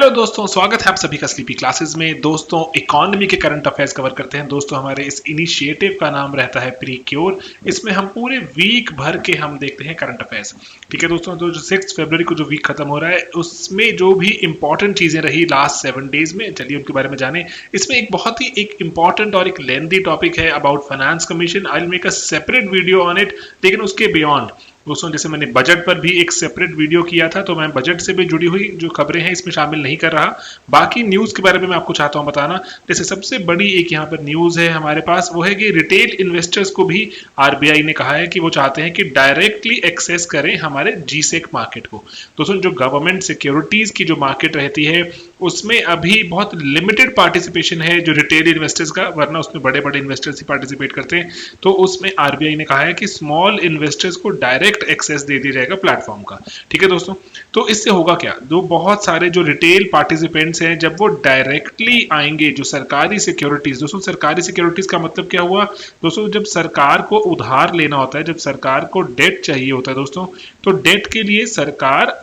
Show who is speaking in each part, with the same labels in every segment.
Speaker 1: Hello दोस्तों, स्वागत है आप सभी का स्लीपी क्लासेस में। दोस्तों, इकोनॉमी के करंट अफेयर्स कवर करते हैं। दोस्तों, हमारे इस इनिशिएटिव का नाम रहता है प्रीक्योर। इसमें हम पूरे वीक भर के हम देखते हैं करंट अफेयर्स। ठीक है दोस्तों, तो जो 6 फरवरी को जो वीक खत्म हो रहा है उसमें जो भी इंपॉर्टेंट चीजें रही लास्ट 7 डेज में, चलिए उनके बारे में जाने। इसमें एक बहुत ही एक इंपॉर्टेंट और एक लेंथी टॉपिक है about finance commission. I will make a separate video on it, लेकिन उसके बियॉन्ड दोस्तों, जैसे मैंने बजट पर भी एक सेपरेट वीडियो किया था, तो मैं बजट से भी जुड़ी हुई जो खबरें हैं इसमें शामिल नहीं कर रहा। बाकी न्यूज के बारे में मैं आपको चाहता हूं बताना। जैसे सबसे बड़ी एक यहाँ पर न्यूज है हमारे पास, वो है कि रिटेल इन्वेस्टर्स को भी आरबीआई ने कहा है कि वो चाहते हैं कि डायरेक्टली एक्सेस करें हमारे जीसेक मार्केट को। दोस्तों, जो गवर्नमेंट सिक्योरिटीज की जो मार्केट रहती है उसमें अभी बहुत लिमिटेड पार्टिसिपेशन है जो रिटेल इन्वेस्टर्स का, वरना उसमें बड़े बड़े इन्वेस्टर्स ही पार्टिसिपेट करते हैं। तो उसमें आरबीआई ने कहा है कि स्मॉल इन्वेस्टर्स को डायरेक्ट एक्सेस दे दिया जाएगा प्लेटफॉर्म का। ठीक है दोस्तों, तो इससे होगा क्या, जो बहुत सारे जो रिटेल पार्टिसिपेंट्स हैं जब वो डायरेक्टली आएंगे जो सरकारी सिक्योरिटीज, दोस्तों सरकारी सिक्योरिटीज का मतलब क्या हुआ दोस्तों, जब सरकार को उधार लेना होता है, जब सरकार को डेट चाहिए होता है दोस्तों, तो डेट के लिए सरकार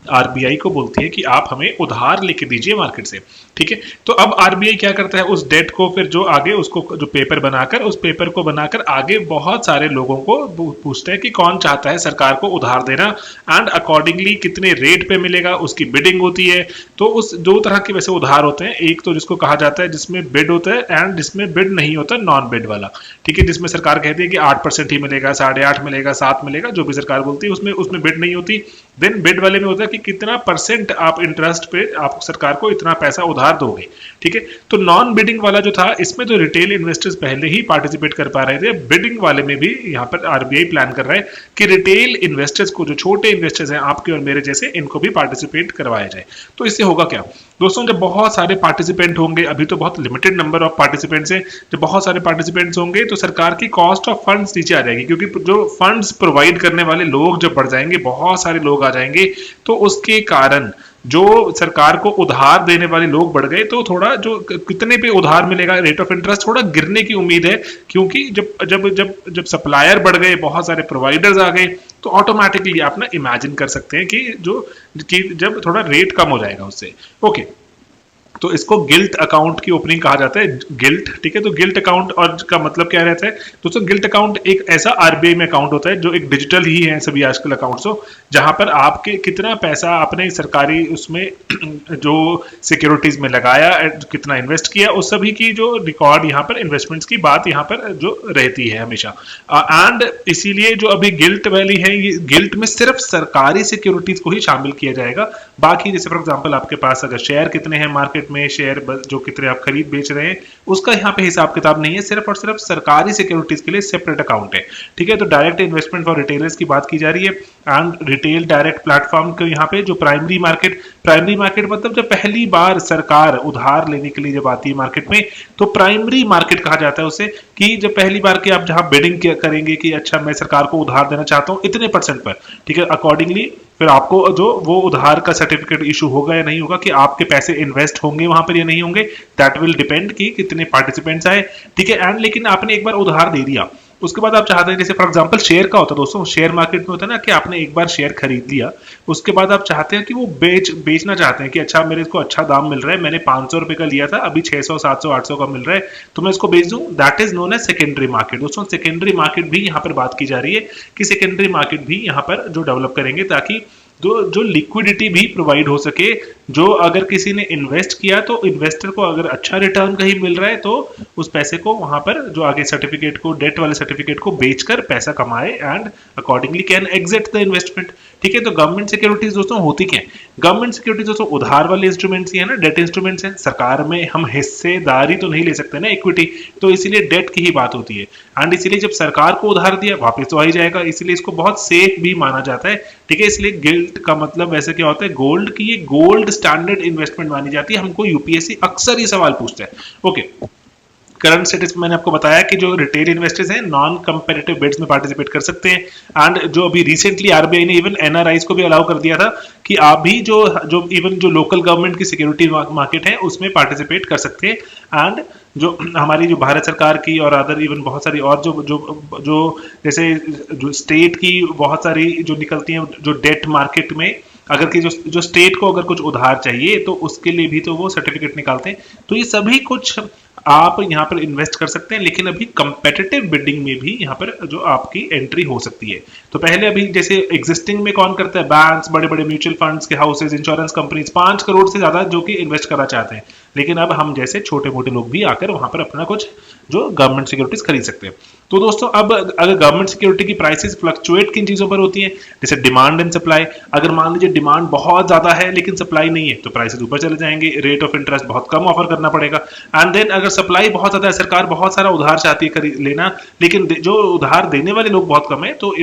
Speaker 1: आरबीआई को बोलती है कि आप हमें उधार लेके दीजिए मार्केट से। ठीक है, तो अब आरबीआई क्या करता है, उस डेट को फिर जो आगे उसको जो पेपर बनाकर, उस पेपर को बनाकर आगे बहुत सारे लोगों को पूछता है कि कौन चाहता है सरकार को उधार देना, एंड अकॉर्डिंगली कितने रेट पे मिलेगा उसकी बिडिंग होती है। तो उस दो तरह के वैसे उधार होते हैं, एक तो जिसको कहा जाता है जिसमें बिड होता है, एंड जिसमें बिड नहीं होता, नॉन बिड वाला। ठीक है, जिसमें सरकार कहती है कि 8% ही मिलेगा, 8.5 मिलेगा, 7 मिलेगा, जो भी सरकार बोलती है, उसमें उसमें बिड नहीं होती। देन बिड वाले में होता है कि कितना परसेंट आप इंटरेस्ट पे आप सरकार को इतना पैसा उधार दोगे। ठीक है, तो नॉन बिडिंग वाला जो था, इसमें तो रिटेल इन्वेस्टर्स पहले ही पार्टिसिपेट कर पा रहे थे। बिडिंग वाले में भी यहाँ पर आरबीआई प्लान कर रहा है कि रिटेल इन्वेस्टर्स को, जो छोटे इन्वेस्टर्स हैं आपके और मेरे जैसे, इनको भी पार्टिसिपेट करवाया जाए। तो इससे होगा क्या दोस्तों, जब बहुत सारे पार्टिसिपेंट होंगे, अभी तो बहुत लिमिटेड नंबर ऑफ पार्टिसिपेंट्स हैं, जब बहुत सारे पार्टिसिपेंट्स होंगे तो सरकार की कॉस्ट ऑफ फंड्स नीचे आ जाएगी, क्योंकि जो फंड्स प्रोवाइड करने वाले लोग जब बढ़ जाएंगे, बहुत सारे लोग आ जाएंगे, तो उसके कारण जो सरकार को उधार देने वाले लोग बढ़ गए, तो थोड़ा जो कितने पे उधार मिलेगा, रेट ऑफ इंटरेस्ट थोड़ा गिरने की उम्मीद है। क्योंकि जब जब जब जब सप्लायर बढ़ गए, बहुत सारे प्रोवाइडर्स आ गए, तो ऑटोमेटिकली आप ना इमेजिन कर सकते हैं कि जब थोड़ा रेट कम हो जाएगा उससे। ओके, तो इसको गिल्ट अकाउंट की ओपनिंग कहा जाता है, गिल्ट। ठीक है, तो गिल्ट अकाउंट और का मतलब क्या रहता है दोस्तों, गिल्ट अकाउंट एक ऐसा आरबीआई में अकाउंट होता है जो एक डिजिटल ही है सभी आजकल अकाउंट्स हो, जहां पर आपके कितना पैसा आपने सरकारी उसमें जो सिक्योरिटीज में लगाया, कितना इन्वेस्ट किया, उस सभी की जो रिकॉर्ड यहाँ पर इन्वेस्टमेंट्स की बात यहाँ पर जो रहती है हमेशा। एंड इसीलिए जो अभी गिल्ट वैली है, ये गिल्ट में सिर्फ सरकारी सिक्योरिटीज को ही शामिल किया जाएगा। बाकी जैसे फॉर एग्जाम्पल आपके पास अगर शेयर कितने हैं मार्केट में, शेयर जो कितने आप खरीद बेच रहे हैं, उसका यहाँ पे हिसाब किताब नहीं है, सिर्फ और सिर्फ सरकारी सिक्योरिटीज के लिए सेपरेट अकाउंट है। ठीक है, तो डायरेक्ट इन्वेस्टमेंट फॉर रिटेलर्स की बात की जा रही है, एंड रिटेल डायरेक्ट प्लेटफॉर्म को यहाँ पे जो प्राइमरी मार्केट मतलब जब पहली बार सरकार उधार लेने के लिए जब आती है मार्केट में, तो प्राइमरी मार्केट कहा जाता है उसे, कि जब पहली बार के आप जहां बिडिंग करेंगे कि अच्छा मैं सरकार को उधार देना चाहता हूं इतने परसेंट पर, ठीक है, अकॉर्डिंगली फिर आपको जो वो उधार का सर्टिफिकेट इशू होगा या नहीं होगा, कि आपके पैसे इन्वेस्ट होंगे वहां पर या नहीं होंगे, दैट विल डिपेंड कि कितने पार्टिसिपेंट्स आए। ठीक है, एंड लेकिन आपने एक बार उधार दे दिया, उसके बाद आप चाहते हैं, जैसे फॉर एग्जांपल शेयर का होता है दोस्तों, शेयर मार्केट में होता है ना कि आपने एक बार शेयर खरीद लिया, उसके बाद आप चाहते हैं कि वो बेचना चाहते हैं कि अच्छा मेरे को अच्छा दाम मिल रहा है, मैंने 500 रुपए का लिया था, अभी 600 700 800 का मिल रहा है, तो मैं इसको बेच दूं। That is known as secondary market. दोस्तों, सेकेंडरी मार्केट भी यहाँ पर बात की जा रही है कि सेकेंडरी मार्केट भी यहाँ पर जो डेवलप करेंगे, ताकि जो लिक्विडिटी भी प्रोवाइड हो सके, जो अगर किसी ने इन्वेस्ट किया तो इन्वेस्टर को अगर अच्छा रिटर्न कहीं मिल रहा है, तो उस पैसे को वहां पर जो आगे सर्टिफिकेट को, डेट वाले सर्टिफिकेट को बेचकर पैसा कमाए, and accordingly can exit the investment. ठीक है, तो गवर्नमेंट सिक्योरिटीज दोस्तों होती क्या है, गवर्नमेंट सिक्योरिटीज दोस्तों उधार वाले इंस्ट्रूमेंट्स ही है ना, डेट इंस्ट्रूमेंट्स हैं। सरकार में हम हिस्सेदारी तो नहीं ले सकते ना, इक्विटी, तो इसीलिए डेट की ही बात होती है, एंड इसीलिए जब सरकार को उधार दिया वापस तो आ ही जाएगा, इसलिए इसको बहुत सेफ भी माना जाता है। ठीक है, इसलिए गिल्ट का मतलब वैसे क्या होता है, गोल्ड की, ये गोल्ड स्टैंडर्ड इन्वेस्टमेंट मानी जाती है। हमको यूपीएससी अक्सर ये सवाल पूछता है। ओके, करंट स्टेटस में मैंने आपको बताया कि जो रिटेल इन्वेस्टर्स हैं नॉन कंपेरेटिव बिड्स में पार्टिसिपेट कर सकते हैं, एंड जो अभी रिसेंटली आरबीआई ने इवन एनआरआईज को भी अलाउ कर दिया था कि आप भी जो इवन जो लोकल गवर्नमेंट की सिक्योरिटी मार्केट है उसमें पार्टिसिपेट कर सकते हैं। एंड जो हमारी जो भारत सरकार की और अदर इवन बहुत सारी और जो जैसे जो स्टेट की बहुत सारी जो निकलती हैं जो डेट मार्केट में, अगर कि जो स्टेट को अगर कुछ उधार चाहिए तो उसके लिए भी तो वो सर्टिफिकेट निकालते हैं। तो ये सभी कुछ आप यहाँ पर इन्वेस्ट कर सकते हैं, लेकिन अभी कंपेटिटिव बिडिंग में भी यहाँ पर जो आपकी एंट्री हो सकती है। तो पहले अभी जैसे एग्जिस्टिंग में कौन करता है, बैंक्स, बड़े बड़े म्यूचुअल फंड्स के हाउसेज, इंश्योरेंस कंपनीज 5 करोड़ से ज्यादा जो कि इन्वेस्ट करना चाहते हैं। लेकिन अब हम जैसे छोटे मोटे लोग भी आकर वहां पर अपना कुछ जो गवर्नमेंट सिक्योरिटीज खरीद सकते हैं। तो दोस्तों अब अगर गवर्नमेंट सिक्योरिटी की प्राइसेस फ्लक्चुएट किन चीजों पर होती है, जैसे डिमांड एंड सप्लाई। अगर मान लीजिए डिमांड बहुत ज्यादा है लेकिन सप्लाई नहीं है तो प्राइसेस ऊपर चले जाएंगे, रेट ऑफ इंटरेस्ट बहुत कम ऑफर करना पड़ेगा। एंड देन अगर सप्लाई बहुत ज्यादा है, सरकार बहुत सारा उधार चाहती है लेना, लेकिन जो उधार देने वाले लोग बहुत कम है, तो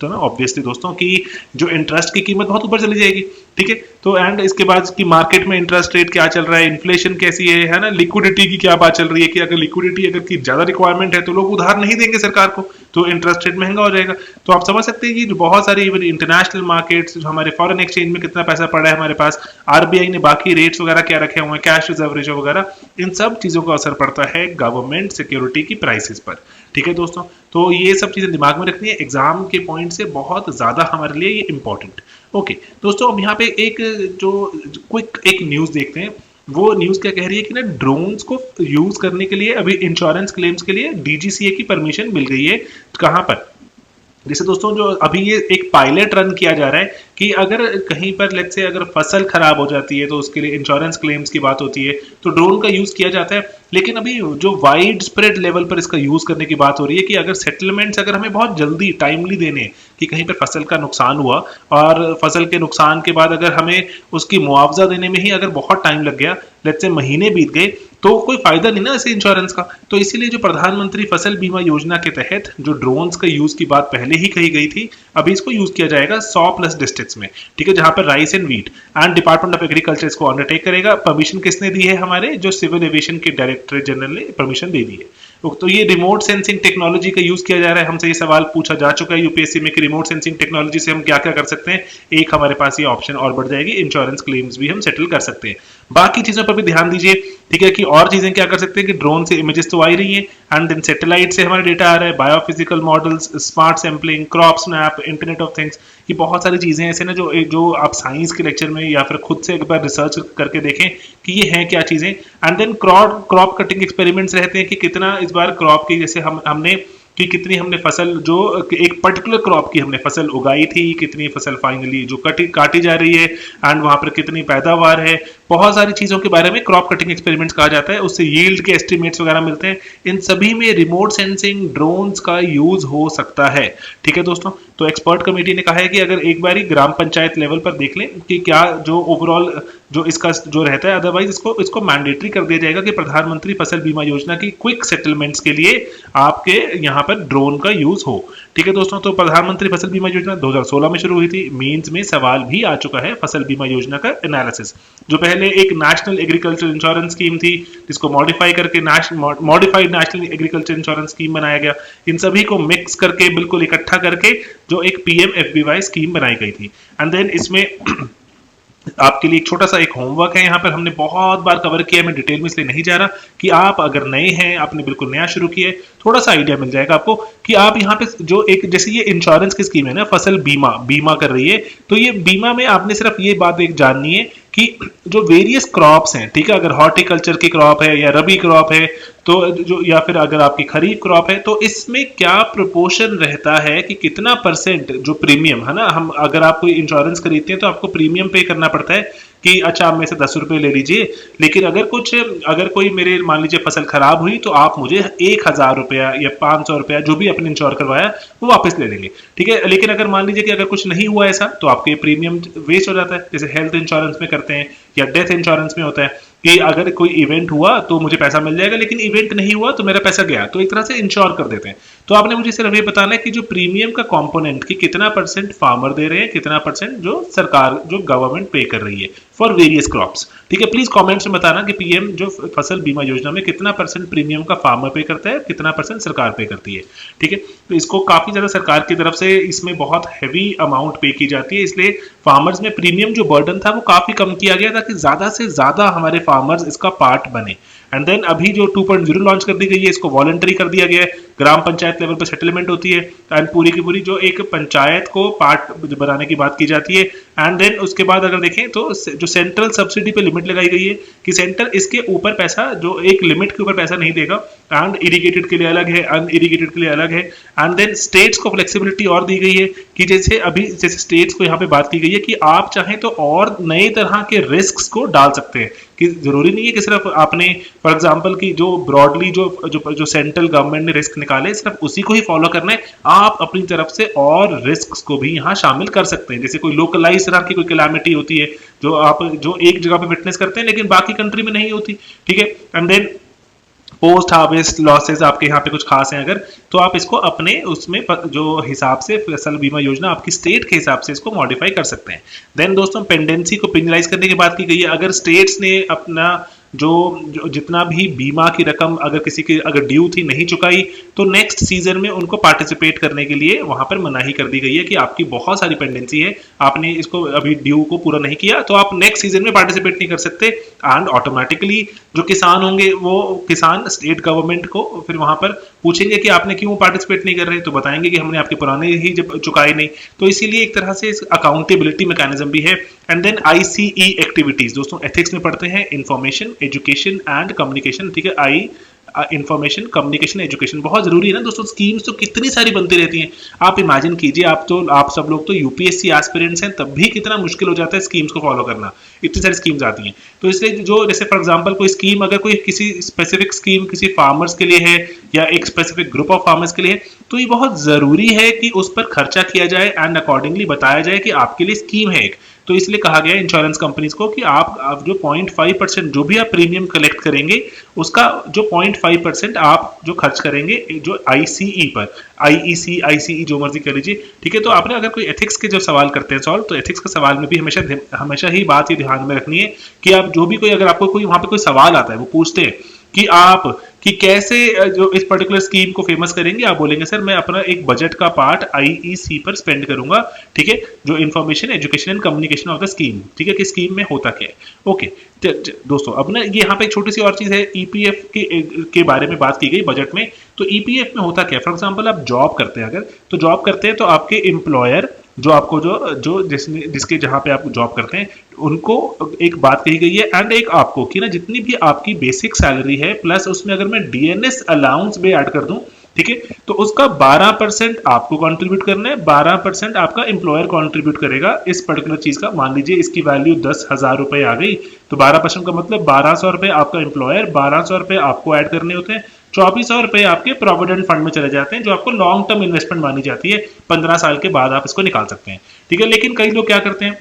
Speaker 1: ना ऑब्वियसली दोस्तों की जो इंटरेस्ट की कीमत बहुत ऊपर चली जाएगी। ठीक है, तो एंड इसके बाद की मार्केट में इंटरेस्ट रेट क्या चल रहा है, इन्फ्लेशन कैसी है ना, लिक्विडिटी की क्या बात चल रही है कि अगर लिक्विडिटी अगर की ज्यादा रिक्वायरमेंट है तो लोग उधार नहीं देंगे सरकार को, तो इंटरेस्ट रेट महंगा हो जाएगा। तो आप समझ सकते हैं कि बहुत सारी इवन इंटरनेशनल मार्केट्स, हमारे फॉरेन एक्सचेंज में कितना पैसा पड़ा है हमारे पास, आरबीआई ने बाकी रेट्स वगैरह क्या रखे हुए हैं, कैश रिजर्व रेशो वगैरह, इन सब चीजों का असर पड़ता है गवर्नमेंट सिक्योरिटी की प्राइसेस पर। ठीक है दोस्तों, तो ये सब चीजें दिमाग में रखनी है, एग्जाम के पॉइंट से बहुत ज्यादा हमारे लिए ये इंपॉर्टेंट। ओके दोस्तों, अब यहाँ पे एक जो क्विक एक न्यूज देखते हैं। वो न्यूज क्या कह रही है कि ना ड्रोन्स को यूज करने के लिए अभी इंश्योरेंस क्लेम्स के लिए डीजीसीए की परमिशन मिल गई है। कहां पर, जैसे दोस्तों जो अभी ये एक पायलट रन किया जा रहा है कि अगर कहीं पर लेट्स से अगर फसल खराब हो जाती है तो उसके लिए इंश्योरेंस क्लेम्स की बात होती है, तो ड्रोन का यूज किया जाता है। लेकिन अभी जो वाइड स्प्रेड लेवल पर इसका यूज करने की बात हो रही है कि अगर सेटलमेंट्स अगर हमें बहुत जल्दी टाइमली देने, कि कहीं पर फसल का नुकसान हुआ और फसल के नुकसान के बाद अगर हमें उसकी मुआवजा देने में ही अगर बहुत टाइम लग गया, लेट्स से महीने बीत गए, तो कोई फायदा नहीं ना ऐसे इंश्योरेंस का। तो इसीलिए जो प्रधानमंत्री फसल बीमा योजना के तहत जो ड्रोन्स का यूज की बात पहले ही कही गई थी, अभी इसको यूज किया जाएगा 100+ डिस्ट्रिक्ट्स में। ठीक है, जहां पर rice and wheat, and department of agriculture इसको अंडरटेक करेगा। परमिशन किसने दी है, हमारे जो सिविल एविएशन के डायरेक्टर जनरल ने परमिशन दे दी है। तो ये रिमोट सेंसिंग टेक्नोलॉजी का यूज किया जा रहा है। हमसे ये सवाल पूछा जा चुका है यूपीएससी में कि रिमोट सेंसिंग टेक्नोलॉजी से हम क्या क्या कर सकते हैं। एक हमारे पास ये ऑप्शन और बढ़ जाएगी, इंश्योरेंस क्लेम्स भी हम सेटल कर सकते हैं। बाकी चीजों पर भी ध्यान दीजिए। ठीक है, कि और चीजें क्या कर सकते हैं कि ड्रोन से इमेजेस तो आ ही रही है, एंड देन सैटेलाइट से हमारा डेटा आ रहा है, biophysical models, smart sampling, crop snap, internet of things, ये बहुत सारी चीजें ऐसे ना जो आप साइंस के लेक्चर में या फिर खुद से एक बार रिसर्च करके देखें कि ये हैं क्या चीजें। And then crop cutting experiments रहते हैं कि कितना इस बार क्रॉप की, जैसे हमने कि कितनी हमने फसल जो एक पर्टिकुलर क्रॉप की हमने फसल उगाई थी, कितनी फसल फाइनली जो काटी जा रही है, एंड वहां पर कितनी पैदावार है, बहुत सारी चीजों के बारे में क्रॉप कटिंग एक्सपेरिमेंट्स कहा जाता है। उससे यील्ड के एस्टिमेट्स वगैरह मिलते हैं। इन सभी में रिमोट सेंसिंग ड्रोन्स का यूज हो सकता है। ठीक है दोस्तों, तो एक्सपर्ट कमेटी ने कहा है कि अगर एक बार ग्राम पंचायत लेवल पर देख लें कि क्या जो ओवरऑल जो इसका जो रहता है, अदरवाइज इसको मैंडेटरी कर दिया जाएगा कि प्रधानमंत्री फसल बीमा योजना की क्विक सेटलमेंट्स के लिए आपके यहाँ पर ड्रोन का यूज हो। ठीक है दोस्तों, तो प्रधानमंत्री फसल बीमा योजना 2016 में शुरू हुई थी। मेंस में सवाल भी आ चुका है फसल बीमा योजना का एनालिसिस। जो पहले एक नेशनल एग्रीकल्चर इंश्योरेंस स्कीम थी, जिसको मॉडिफाई करके modified national agriculture insurance scheme बनाया गया। इन सभी को मिक्स करके बिल्कुल इकट्ठा करके जो एक PMFBY स्कीम बनाई गई थी। एंड देन इसमें आपके लिए एक छोटा सा एक होमवर्क है, यहाँ पर हमने बहुत बार कवर किया है, मैं डिटेल में इसलिए नहीं जा रहा, कि आप अगर नए हैं, आपने बिल्कुल नया शुरू किया है, थोड़ा सा आइडिया मिल जाएगा आपको कि आप यहाँ पे जो एक जैसे ये इंश्योरेंस की स्कीम है ना, फसल बीमा कर रही है, तो ये बीमा में आपने सिर्फ ये बात एक जाननी है कि जो वेरियस क्रॉप्स हैं, ठीक है, अगर हॉर्टिकल्चर की क्रॉप है या रबी क्रॉप है, तो जो या फिर अगर आपकी खरीफ क्रॉप है, तो इसमें क्या प्रोपोर्शन रहता है कि कितना % जो प्रीमियम है ना, हम अगर आप कोई इंश्योरेंस खरीदते हैं तो आपको प्रीमियम पे करना पड़ता है कि अच्छा आप में से 10 रुपए ले लीजिए, लेकिन अगर कोई मेरे मान लीजिए फसल खराब हुई तो आप मुझे 1000 रुपया या 500 रुपया जो भी अपने इंश्योर करवाया वो वापस ले लेंगे। ठीक है, लेकिन अगर मान लीजिए कि अगर कुछ नहीं हुआ ऐसा तो आपके प्रीमियम वेस्ट हो जाता है। जैसे हेल्थ इंश्योरेंस में करते हैं या डेथ इंश्योरेंस में होता है कि अगर कोई इवेंट हुआ तो मुझे पैसा मिल जाएगा, लेकिन इवेंट नहीं हुआ तो मेरा पैसा गया, तो एक तरह से इंश्योर कर देते हैं। तो आपने मुझे सिर्फ ये बताना है कि जो प्रीमियम का कंपोनेंट की कितना % फार्मर दे रहे हैं, कितना % जो सरकार जो गवर्नमेंट पे कर रही है फॉर वेरियस क्रॉप्स। ठीक है, प्लीज कमेंट्स में बताना कि पीएम जो फसल बीमा योजना में कितना % प्रीमियम का फार्मर पे करता है, कितना % सरकार पे करती है। ठीक है, तो इसको काफी ज्यादा सरकार की तरफ से इसमें बहुत हैवी अमाउंट पे की जाती है, इसलिए फार्मर्स में प्रीमियम जो बर्डन था वो काफी कम किया गया ताकि ज्यादा से ज्यादा हमारे फार्मर्स इसका पार्ट बने। एंड देन अभी जो 2.0 लॉन्च कर दी गई है, इसको वॉलंटरी कर दिया गया है, ग्राम पंचायत लेवल पर सेटलमेंट होती है एंड पूरी की पूरी जो एक पंचायत को पार्ट बनाने की बात की जाती है। एंड देन उसके बाद अगर देखें तो जो सेंट्रल सब्सिडी पे लिमिट लगाई गई है कि सेंटर इसके ऊपर पैसा, जो एक लिमिट के ऊपर पैसा नहीं देगा, एंड इरिगेटेड के लिए अलग है, अनइरिगेटेड के लिए अलग है। एंड देन स्टेट्स को फ्लेक्सिबिलिटी और दी गई है कि जैसे स्टेट्स को यहाँ पे बात की गई है कि आप चाहें तो और नए तरह के रिस्क को डाल सकते हैं, कि जरूरी नहीं है कि सिर्फ आपने फॉर एग्जांपल की जो ब्रॉडली जो सेंट्रल गवर्नमेंट ने रिस्क निकाले सिर्फ उसी को ही फॉलो करना है, आप अपनी तरफ से और रिस्क को भी यहाँ शामिल कर सकते हैं। जैसे कोई लोकलाइज तरह की कोई कैलामिटी होती है जो एक जगह पे विटनेस करते हैं लेकिन बाकी कंट्री में नहीं होती, ठीक है। And then post harvest losses आपके यहाँ पे कुछ खास हैं अगर, तो आप इसको अपने उसमें जो हिसाब से फसल बीमा योजना आपकी स्टेट के हिसाब से इसको मॉडिफाई कर सकते हैं। देन दोस्तों पेंडेंसी को पेनलाइज करने की बात की गई है। अगर स्टेट्स ने अपना जो जितना भी बीमा की रकम अगर किसी की अगर ड्यू थी नहीं चुकाई तो नेक्स्ट सीजन में उनको पार्टिसिपेट करने के लिए वहां पर मनाही कर दी गई है कि आपकी बहुत सारी पेंडेंसी है, आपने इसको अभी ड्यू को पूरा नहीं किया तो आप नेक्स्ट सीजन में पार्टिसिपेट नहीं कर सकते। एंड ऑटोमेटिकली जो किसान होंगे वो किसान स्टेट गवर्नमेंट को फिर वहां पर पूछेंगे कि आपने क्यों पार्टिसिपेट नहीं कर रहे, तो बताएंगे कि हमने आपके पुराने ही जब चुकाए नहीं। तो इसीलिए एक तरह से अकाउंटेबिलिटी मैकेनिज्म भी है। एंड देन आईसीई एक्टिविटीज दोस्तों एथिक्स में पढ़ते हैं, इंफॉर्मेशन एजुकेशन एंड कम्युनिकेशन, ठीक है। इंफॉर्मेशन कम्युनिकेशन एजुकेशन बहुत जरूरी है ना दोस्तों। स्कीम्स तो कितनी सारी बनती रहती हैं, आप इमेजिन कीजिए, आप सब लोग तो यूपीएससी एस्पिरेंट्स हैं, तब भी कितना मुश्किल हो जाता है स्कीम्स को फॉलो करना, इतनी सारी स्कीम्स आती हैं। तो इसलिए जो जैसे फॉर एग्जांपल कोई स्कीम अगर कोई किसी स्पेसिफिक स्कीम किसी फार्मर्स के लिए है या एक स्पेसिफिक ग्रुप ऑफ फार्मर्स के लिए है तो ये बहुत जरूरी है कि उस पर खर्चा किया जाए एंड अकॉर्डिंगली बताया जाए कि आपके लिए स्कीम है एक। तो इसलिए कहा गया इंश्योरेंस कंपनीज को कि आप जो 0.5% जो भी आप प्रीमियम कलेक्ट करेंगे उसका जो 0.5% आप जो खर्च करेंगे जो आईसीई पर, आईईसी आईसीई जो मर्जी कर लीजिए, ठीक है। तो आपने अगर कोई एथिक्स के जो सवाल करते हैं सॉल्व, तो एथिक्स के सवाल में भी हमेशा ही बात ये ध्यान में रखनी है कि आप जो भी कोई अगर आपको कोई वहां पे कोई सवाल आता है वो पूछते हैं कि कैसे जो इस पर्टिकुलर स्कीम को फेमस करेंगे, आप बोलेंगे सर मैं अपना एक बजट का पार्ट आईईसी पर स्पेंड करूंगा, ठीक है, जो information education and communication of the scheme, ठीक है, कि स्कीम में होता क्या है। ओके दोस्तों अब ना ये यहाँ पे एक छोटी सी और चीज है, ईपीएफ के बारे में बात की गई बजट में। तो ईपीएफ में होता क्या है, फॉर एग्जाम्पल आप जॉब करते हैं अगर, तो जॉब करते हैं तो आपके एम्प्लॉयर जो आपको जो जिसके जहां पे आप जॉब करते हैं उनको एक बात कही गई है एंड एक आपको कि ना जितनी भी आपकी बेसिक सैलरी है प्लस उसमें अगर मैं डीएनएस अलाउंस भी ऐड कर दूं, ठीक है, तो उसका 12% आपको कंट्रीब्यूट करना है, 12% आपका एम्प्लॉयर कंट्रीब्यूट करेगा इस पर्टिकुलर चीज का। मान लीजिए इसकी वैल्यू 10,000 रुपए आ गई तो 12% का मतलब 1200 रुपए आपका एम्प्लॉयर, 1200 रुपए आपको ऐड करने होते हैं, 2400 रुपए आपके प्रोविडेंट फंड में चले जाते हैं जो आपको लॉन्ग टर्म इन्वेस्टमेंट मानी जाती है, 15 साल के बाद आप इसको निकाल सकते हैं, ठीक है। लेकिन कई लोग क्या करते हैं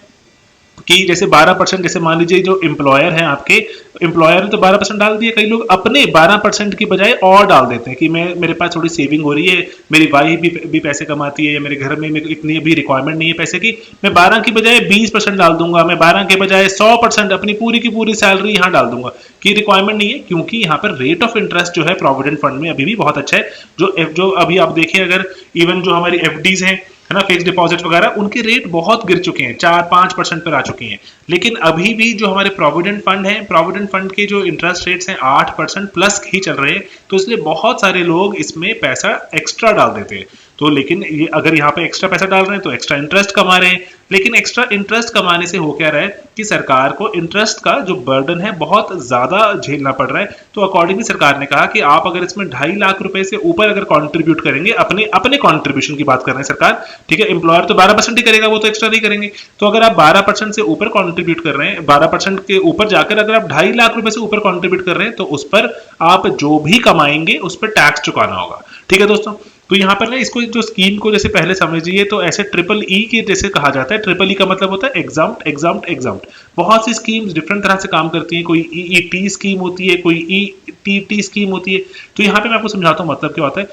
Speaker 1: कि जैसे 12%, जैसे मान लीजिए जो एम्प्लॉयर हैं आपके, एम्प्लॉयर ने तो 12% डाल दिए, कई लोग अपने 12% की बजाय और डाल देते हैं कि मेरे पास थोड़ी सेविंग हो रही है, मेरी वाइफ भी पैसे कमाती है या मेरे घर में इतनी भी रिक्वायरमेंट नहीं है पैसे की, मैं 12 की बजाय 20% डाल दूंगा, मैं 12 के बजाय 100% अपनी पूरी की पूरी सैलरी यहाँ डाल दूंगा, कि रिक्वायरमेंट नहीं है, क्योंकि यहाँ पर रेट ऑफ इंटरेस्ट जो है प्रोविडेंट फंड में अभी भी बहुत अच्छा है। जो अभी आप देखें अगर इवन जो हमारी एफडीज हैं है ना, फिक्स डिपॉजिट वगैरह, उनके रेट बहुत गिर चुके हैं, 4-5% पर आ चुके हैं। लेकिन अभी भी जो हमारे प्रोविडेंट फंड है, प्रोविडेंट फंड के जो इंटरेस्ट रेट्स हैं 8% प्लस ही चल रहे हैं, तो इसलिए बहुत सारे लोग इसमें पैसा एक्स्ट्रा डाल देते हैं। तो लेकिन ये अगर यहाँ पे एक्स्ट्रा पैसा डाल रहे हैं तो एक्स्ट्रा इंटरेस्ट कमा रहे हैं, लेकिन एक्स्ट्रा इंटरेस्ट कमाने से हो क्या रहा है कि सरकार को इंटरेस्ट का जो बर्डन है बहुत ज्यादा झेलना पड़ रहा है। तो अकॉर्डिंगली सरकार ने कहा कि आप अगर इसमें 2.5 लाख रुपए से ऊपर अगर कंट्रीब्यूट करेंगे, अपने कंट्रीब्यूशन की बात कर रहे हैं सरकार, ठीक है, एम्प्लॉयर तो 12% ही करेगा, वो तो एक्स्ट्रा नहीं करेंगे। तो अगर आप 12% से ऊपर कंट्रीब्यूट कर रहे हैं, 12% के ऊपर जाकर अगर आप 2.5 लाख रुपए से ऊपर कंट्रीब्यूट कर रहे हैं तो उस पर आप जो भी कमाएंगे उस पर टैक्स चुकाना होगा, ठीक है दोस्तों। तो यहाँ पर ना इसको जो स्कीम को जैसे पहले समझिए तो ऐसे ट्रिपल ई के जैसे कहा जाता है। ट्रिपल ई का मतलब होता है एग्जाम्प्ट एग्जाम्प्ट एग्जाम्प्ट। बहुत सी स्कीम्स डिफरेंट तरह से काम करती हैं, कोई ईईटी स्कीम होती है, कोई ईटीटी स्कीम होती है। तो यहाँ पे मैं आपको समझाता हूँ मतलब क्या होता है।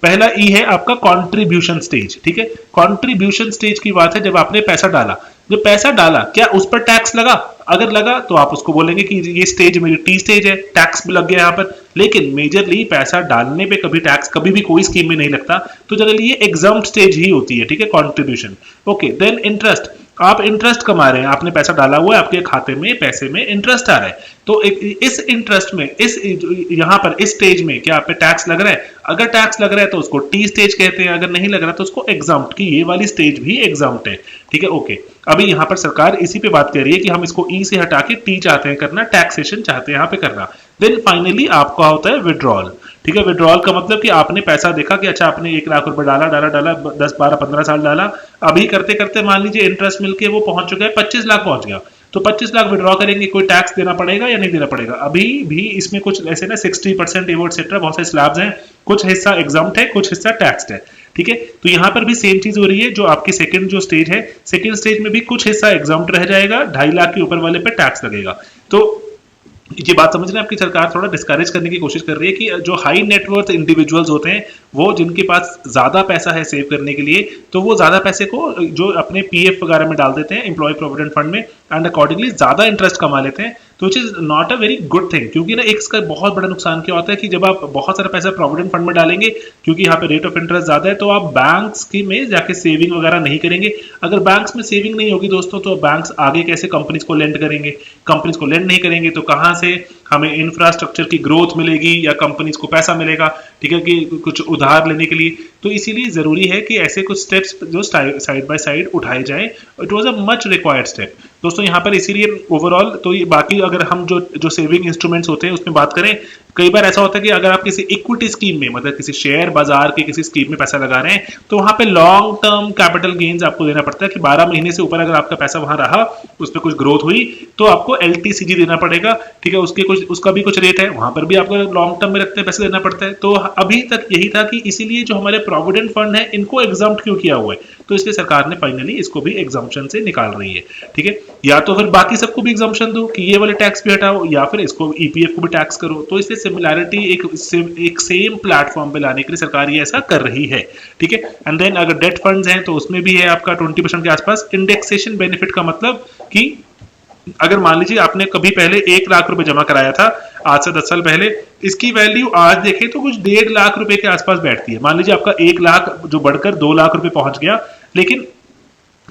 Speaker 1: पहला ई है आपका कॉन्ट्रीब्यूशन स्टेज, ठीक है। कॉन्ट्रीब्यूशन स्टेज की बात है जब आपने पैसा डाला, जो पैसा डाला क्या उस पर टैक्स लगा, अगर लगा तो आप उसको बोलेंगे कि ये स्टेज मेरी टी स्टेज है, टैक्स भी लग गया यहाँ पर। लेकिन मेजरली पैसा डालने पे कभी टैक्स कभी भी कोई स्कीम में नहीं लगता, तो जनरली ये एग्जाम्प्ट स्टेज ही होती है, ठीक है, कॉन्ट्रीब्यूशन। Okay, then interest. आप इंटरेस्ट कमा रहे हैं, आपने पैसा डाला हुआ है, आपके खाते में पैसे में इंटरेस्ट आ रहा है, तो इस इंटरेस्ट में इस यहाँ पर इस स्टेज में क्या आप पे टैक्स लग रहा है? अगर टैक्स लग रहा है तो उसको टी स्टेज कहते हैं, अगर नहीं लग रहा तो उसको एग्जाम्प्ट, की ये वाली स्टेज भी एग्जाम्प्ट है। ठीक है, ओके। अभी यहाँ पर सरकार इसी पे बात कर रही है कि हम इसको ई से हटा के टी चाहते हैं करना, टैक्सेशन चाहते हैं यहाँ पे करना। देन फाइनली आपका होता है विड्रॉल। ठीक है, विड्रॉल का मतलब कि आपने पैसा देखा कि अच्छा आपने 1 लाख रुपए डाला डाला डाला 10 12 15 साल डाला, अभी करते करते मान लीजिए इंटरेस्ट मिलके वो पहुंच चुका है 25 लाख पहुंच गया, तो 25 लाख विड्रॉ करेंगे, कोई टैक्स देना पड़ेगा या नहीं देना पड़ेगा? अभी भी इसमें कुछ ऐसे ना 60% एवोर्ड सेट्रा बहुत सारे स्लैब्स हैं, कुछ हिस्सा एग्जाम्प्ट है, कुछ हिस्सा टैक्स्ड है। ठीक है, तो यहाँ पर भी सेम चीज हो रही है, जो आपकी सेकंड जो स्टेज है, सेकंड स्टेज में भी कुछ हिस्सा एग्जाम्प्ट रह जाएगा, 2.5 लाख के ऊपर वाले पे टैक्स लगेगा। तो ये बात समझ रहे हैं, आपकी सरकार थोड़ा डिस्करेज करने की कोशिश कर रही है कि जो हाई नेटवर्थ इंडिविजुअल्स होते हैं, वो जिनके पास ज्यादा पैसा है सेव करने के लिए, तो वो ज्यादा पैसे को जो अपने पीएफ वगैरह में डाल देते हैं, एम्प्लॉय प्रोविडेंट फंड में, एंड अकॉर्डिंगली ज्यादा इंटरेस्ट कमा लेते हैं, तो which is not a very good thing. क्योंकि ना एक इसका बहुत बड़ा नुकसान क्या होता है कि जब आप बहुत सारा पैसा प्रोविडेंट फंड में डालेंगे, क्योंकि यहाँ पे रेट ऑफ इंटरेस्ट ज्यादा है, तो आप बैंक्स की में जाके सेविंग वगैरह नहीं करेंगे। अगर बैंक्स में सेविंग नहीं होगी दोस्तों, तो बैंक्स आगे कैसे कंपनीज को लेंड करेंगे? कंपनीज को लेंड नहीं करेंगे तो कहाँ से हमें इंफ्रास्ट्रक्चर की ग्रोथ मिलेगी या कंपनीज को पैसा मिलेगा? ठीक है, कि कुछ उधार लेने के लिए। तो इसीलिए जरूरी है कि ऐसे कुछ स्टेप्स जो साइड बाय साइड उठाए जाएं। It was a much required step दोस्तों। यहाँ पर इसीलिए ओवरऑल तो ये बाकी अगर हम जो सेविंग इंस्ट्रूमेंट्स होते हैं उसमें बात करें, कई बार ऐसा होता है कि अगर आप किसी इक्विटी स्कीम में, मतलब किसी शेयर बाजार के किसी स्कीम में पैसा लगा रहे हैं, तो वहां पे लॉन्ग टर्म कैपिटल गेन्स आपको देना पड़ता है कि 12 महीने से ऊपर अगर आपका पैसा वहां रहा, उस पर कुछ ग्रोथ हुई, तो आपको एलटीसीजी देना पड़ेगा। ठीक है, उसका भी कुछ रेट है, वहां पर भी आपको लॉन्ग टर्म में रखते हैं पैसे देना पड़ता है। तो अभी तक यही था कि इसीलिए जो हमारे प्रोविडेंट फंड है, इनको एग्जाम्प्ट क्यों किया हुआ है, तो इसलिए सरकार ने फाइनली इसको भी एग्जाम्पशन से निकाल रही है। ठीक है, या तो फिर बाकी सबको भी एग्जाम्पशन दो कि ये वाले टैक्स भी हटाओ, या फिर इसको ईपीएफ को भी टैक्स करो। तो इसलिए सिमिलैरिटी एक सेम प्लेटफॉर्म पे लाने के लिए सरकार ये ऐसा कर रही है। ठीक है, एंड देन अगर डेट फंड्स हैं तो उसमें भी है आपका 20% के आसपास इंडेक्सेशन बेनिफिट का मतलब कि अगर मान लीजिए आपने कभी पहले 1 लाख रुपए जमा कराया था आज से 10 साल पहले, इसकी वैल्यू आज देखें तो कुछ 1.5 लाख रुपए के आसपास बैठती है। मान लीजिए आपका 1 लाख जो बढ़कर 2 लाख रुपए पहुंच गया, लेकिन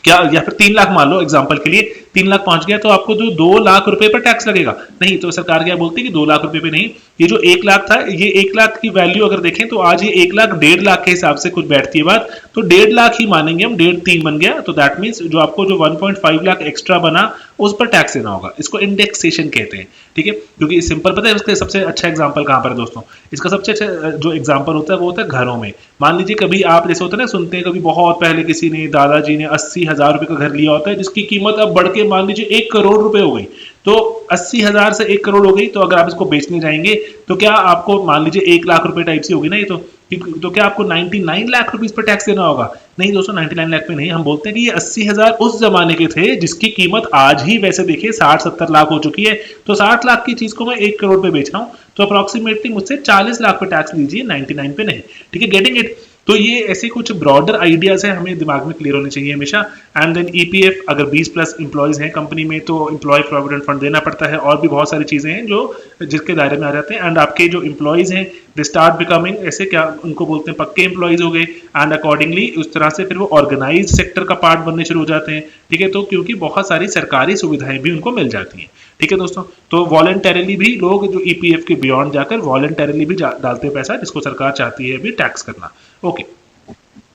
Speaker 1: क्या, या फिर 3 लाख मान लो एग्जांपल के लिए, 3 लाख पहुंच गया, तो आपको जो 2 लाख रुपए पर टैक्स लगेगा नहीं। तो सरकार क्या बोलती है कि 2 लाख रुपए पे नहीं, ये जो 1 लाख था, ये 1 लाख की वैल्यू अगर देखें तो आज ये 1 लाख 1.5 लाख के हिसाब से कुछ बैठती है बात, तो 1.5 लाख ही मानेंगे हम, 1.5 3 बन गया, तो दैट मीन्स जो आपको जो 1.5 लाख एक्स्ट्रा बना उस पर टैक्स देना होगा। इसको इंडेक्सेशन कहते हैं। ठीक है, क्योंकि सिंपल पता है उसका सबसे अच्छा एग्जांपल कहां पर है दोस्तों? इसका सबसे अच्छा जो एग्जांपल होता है वो होता है घरों में। मान लीजिए कभी आप जैसे होता है ना, सुनते हैं कभी बहुत पहले किसी ने, दादाजी ने 80,000 रुपए का घर लिया होता है, जिसकी कीमत अब बढ़ के मान लीजिए 1 करोड़ रुपए हो गई। तो 80,000 से 1 करोड़ हो गई, तो अगर आप इसको बेचने जाएंगे तो क्या आपको मान लीजिए 1 लाख रुपए टाइप से होगी ना ये, तो क्या आपको 99 लाख रुपीस पर टैक्स देना होगा? नहीं दोस्तों, 99 लाख पे नहीं। हम बोलते हैं कि ये 80,000 उस जमाने के थे जिसकी कीमत आज ही वैसे देखिए 60-70 लाख हो चुकी है। तो 60 लाख की चीज को मैं 1 करोड़ पे बेच रहा हूं, तो अप्रोक्सीमेटली मुझसे 40 लाख पे टैक्स लीजिए, 99 पे नहीं। ठीक है, गेटिंग इट? तो ये ऐसे कुछ ब्रॉडर आइडियाज है, हमें दिमाग में क्लियर होने चाहिए हमेशा। एंड देन ईपीएफ, अगर 20+ एम्प्लॉयज हैं कंपनी में तो एम्प्लॉय प्रोविडेंट फंड देना पड़ता है, और भी बहुत सारी चीजें हैं जो जिसके दायरे में आ जाते हैं। एंड आपके जो एम्प्लॉयज हैं दे स्टार्ट बिकमिंग ऐसे, क्या उनको बोलते हैं, पक्के एम्प्लॉयज हो गए, एंड अकॉर्डिंगली उस तरह से फिर वो ऑर्गेनाइज सेक्टर का पार्ट बनने शुरू हो जाते हैं। ठीक है, तो क्योंकि बहुत सारी सरकारी सुविधाएं भी उनको मिल जाती हैं। ठीक है दोस्तों, तो वॉलंटरीली भी लोग जो ईपीएफ के बियॉन्ड जाकर वॉलंटरीली भी डालते हैं पैसा, जिसको सरकार चाहती है भी टैक्स करना। ओके,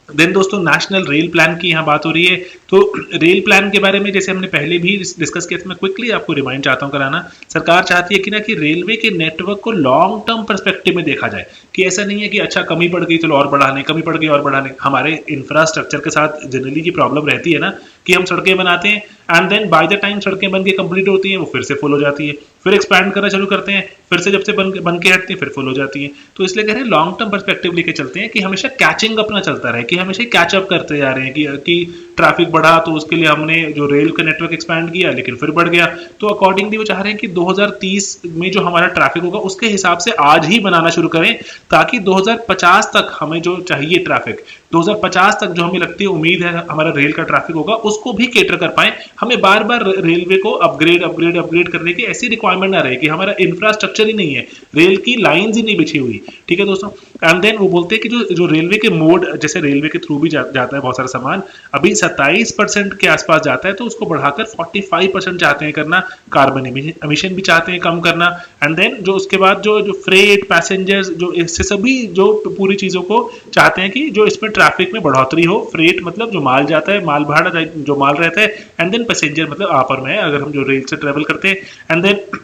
Speaker 1: देन दोस्तों नेशनल रेल प्लान की यहाँ बात हो रही है। तो रेल प्लान के बारे में जैसे हमने पहले भी डिस्कस किया था, मैं क्विकली आपको रिमाइंड चाहता हूँ कराना। सरकार चाहती है कि ना कि रेलवे के नेटवर्क को लॉन्ग टर्म पर्सपेक्टिव में देखा जाए, कि ऐसा नहीं है कि अच्छा कमी पड़ गई चलो और बढ़ा लें, कमी पड़ गई और बढ़ा लें। हमारे इंफ्रास्ट्रक्चर के साथ जनरली की प्रॉब्लम रहती है ना कि हम सड़कें बनाते हैं, and then by the time सड़कें बन के कंप्लीट होती हैं वो फिर से फुल हो जाती है, फिर एक्सपैंड करना चालू करते हैं, फिर से जब से बन के हटती है फिर फुल हो जाती है। तो इसलिए कह रहे हैं लॉन्ग टर्म पर्सपेक्टिव लेके चलते हैं कि हमेशा कैचिंग अपना चलता रहे, कि हमेशा कैचअप करते जा रहे हैं कि ट्रैफिक बढ़ा तो उसके लिए हमने जो रेल का नेटवर्क एक्सपैंड किया लेकिन फिर बढ़ गया। तो अकॉर्डिंगली वो चाह रहे हैं कि 2030 में जो हमारा ट्रैफिक होगा उसके हिसाब से आज ही बनाना शुरू करें, ताकि 2050 तक हमें जो चाहिए ट्रैफिक 2050 तक जो हमें लगती है उम्मीद है हमारा रेल का ट्रैफिक होगा, उसको भी केटर कर पाए। हमें बार बार रेलवे को अपग्रेड करने की ऐसी रिक्वायरमेंट ना रहे कि हमारा इंफ्रास्ट्रक्चर ही नहीं है, रेल की लाइंस ही नहीं बिछी हुई। ठीक है दोस्तों, एंड देन वो बोलते हैं कि जो रेलवे के मोड, जैसे रेलवे के थ्रू भी जाता है बहुत सारा सामान, अभी 27% के आसपास जाता है, तो उसको बढ़ाकर 45% चाहते हैं करना। कार्बन एमिशन भी चाहते हैं कम करना। एंड देन जो उसके बाद जो फ्रेट पैसेंजर्स, जो इससे सभी जो पूरी चीज़ों को चाहते हैं कि जो इसमें ट्रैफिक में बढ़ोतरी हो। फ्रेट मतलब जो माल जाता है, माल भाड़ा जो माल रहता है, एंड देन पैसेंजर मतलब आप और मैं अगर हम जो रेल से ट्रेवल करते हैं। एंड देन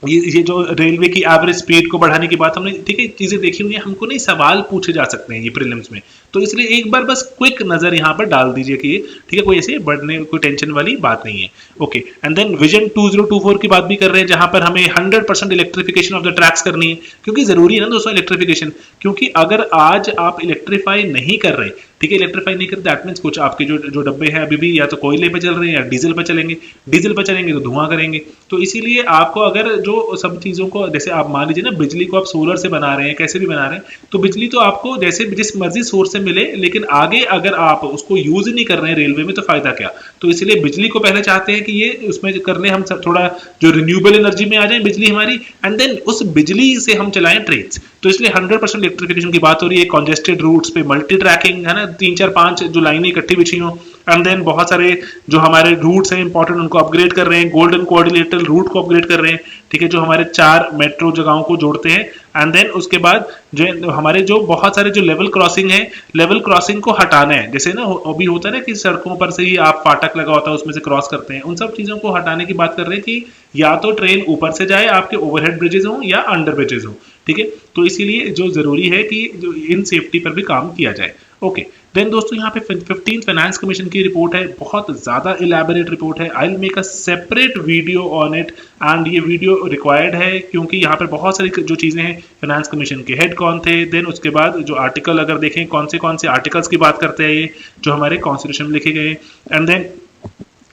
Speaker 1: ये जो रेलवे की एवरेज स्पीड को बढ़ाने की बात हमने, ठीक है, चीजें देखी हुई है, हमको नहीं सवाल पूछे जा सकते हैं ये प्रीलिम्स में, तो इसलिए एक बार बस क्विक नजर यहाँ पर डाल दीजिए कि ठीक है, कोई ऐसे बढ़ने कोई टेंशन वाली बात नहीं है। ओके, एंड देन विजन 2024 की बात भी कर रहे हैं, जहां पर हमें 100% इलेक्ट्रिफिकेशन ऑफ द ट्रैक्स करनी है, क्योंकि जरूरी है ना दोस्तों इलेक्ट्रिफिकेशन, क्योंकि अगर आज आप इलेक्ट्रीफाई नहीं कर रहे, ठीक है, इलेक्ट्रीफाई नहीं करते, दैट मीन्स कुछ आपके जो डब्बे हैं अभी भी या तो कोयले पे चल रहे हैं या डीजल पे चलेंगे, डीजल पे चलेंगे तो धुआं करेंगे। तो इसीलिए आपको अगर जो सब चीज़ों को, जैसे आप मान लीजिए ना, बिजली को आप सोलर से बना रहे हैं, कैसे भी बना रहे हैं, तो बिजली तो आपको जैसे जिस मर्जी सोर्स से मिले, लेकिन आगे अगर आप उसको यूज ही नहीं कर रहे हैं रेलवे में, तो फायदा क्या। तो इसलिए बिजली को पहले चाहते हैं कि ये उसमें करने हम सब थोड़ा जो रिन्यूएबल एनर्जी में आ जाए बिजली हमारी, एंड देन उस बिजली से हम चलाएं ट्रेन। तो इसलिए 100% इलेक्ट्रिफिकेशन की बात हो रही है। कॉन्जेस्टेड रूट्स पे मल्टी ट्रैकिंग है ना, 3 4 5 जो लाइनें इकट्ठी बिछी हो, एंड देन बहुत सारे जो हमारे रूट्स हैं इंपॉर्टेंट, उनको अपग्रेड कर रहे हैं, गोल्डन कोऑर्डिनेटर रूट को अपग्रेड कर रहे हैं, ठीक है, जो हमारे 4 मेट्रो जगहों को जोड़ते हैं। एंड देन उसके बाद जो हमारे जो बहुत सारे जो लेवल क्रॉसिंग है, लेवल क्रॉसिंग को हटाना है। जैसे ना अभी होता है ना कि सड़कों पर से ही आप फाटक लगा होता है उसमें से क्रॉस करते हैं, उन सब चीजों को हटाने की बात कर रहे हैं कि या तो ट्रेन ऊपर से जाए, आपके ओवरहेड ब्रिजेस हो या अंडर ब्रिजेस हो, ठीक है। तो इसीलिए जो जरूरी है कि जो इन सेफ्टी पर भी काम किया जाए। ओके, देन दोस्तों यहाँ पे 15th फाइनेंस कमीशन की रिपोर्ट है, बहुत ज़्यादा इलेबोरेट रिपोर्ट है। I will make a separate video on it, and ये वीडियो रिक्वायर्ड है क्योंकि यहाँ पर बहुत सारी जो चीज़ें हैं, फाइनेंस कमीशन के हेड कौन थे, देन उसके बाद जो आर्टिकल अगर देखें कौन से आर्टिकल्स की बात करते हैं ये जो हमारे कॉन्स्टिट्यूशन में लिखे गए, एंड देन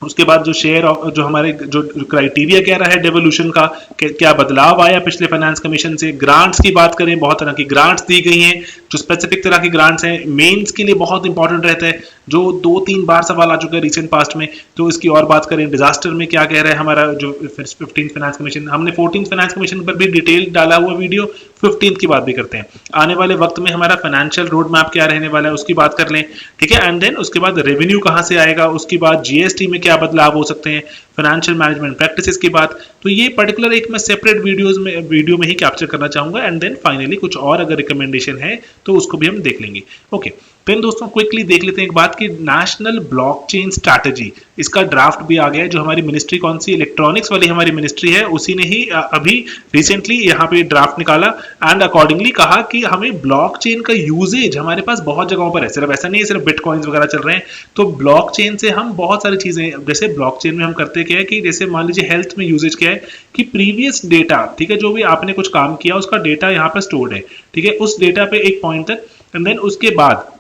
Speaker 1: उसके बाद जो शेयर जो हमारे जो क्राइटेरिया क्या रहा है डेवोल्यूशन का, क्या बदलाव आया पिछले फाइनेंस कमीशन से। ग्रांट्स की बात करें, बहुत तरह की ग्रांट्स दी गई हैं, जो स्पेसिफिक तरह की ग्रांट्स हैं, मेंस के लिए बहुत इंपॉर्टेंट रहता है, जो 2-3 बार सवाल आ चुका है रिसेंट पास्ट में। तो इसकी और बात करें, डिजास्टर में क्या कह रहा है हमारा जो 15th फाइनेंस कमीशन, हमने 14th फाइनेंस कमीशन पर भी डिटेल डाला हुआ वीडियो, 15th की बात भी करते हैं। आने वाले वक्त में हमारा फाइनेंशियल रोड मैप क्या रहने वाला है उसकी बात कर लें, ठीक है, एंड देन उसके बाद रेवेन्यू कहां से आएगा, उसकी बाद जीएसटी में क्या बदलाव हो सकते हैं, फाइनेंशियल मैनेजमेंट प्रैक्टिसेस की बात। तो ये पर्टिकुलर एक मैं सेपरेट वीडियो में ही कैप्चर करना चाहूंगा, एंड देन फाइनली कुछ और अगर रिकमेंडेशन है तो उसको भी हम देख लेंगे। ओके, फिर दोस्तों क्विकली देख लेते हैं एक बात की नेशनल ब्लॉकचेन स्ट्रैटेजी, इसका ड्राफ्ट भी आ गया है। जो हमारी मिनिस्ट्री कौन सी, इलेक्ट्रॉनिक्स वाली हमारी मिनिस्ट्री है, उसी ने ही अभी रिसेंटली यहाँ पे ड्राफ्ट निकाला, एंड अकॉर्डिंगली कहा कि हमें ब्लॉकचेन का यूजेज हमारे पास बहुत जगहों पर है, सिर्फ ऐसा नहीं है सिर्फ बिटकॉइंस वगैरह चल रहे हैं। तो ब्लॉकचेन से हम बहुत सारी चीजें, जैसे ब्लॉकचेन में हम करते क्या है कि जैसे मान लीजिए हेल्थ में यूजेज क्या है कि प्रीवियस डेटा, ठीक है, जो भी आपने कुछ काम किया उसका डेटा यहाँ पर स्टोर्ड है, ठीक है, उस डेटा पे एक पॉइंट तक, एंड देन उसके बाद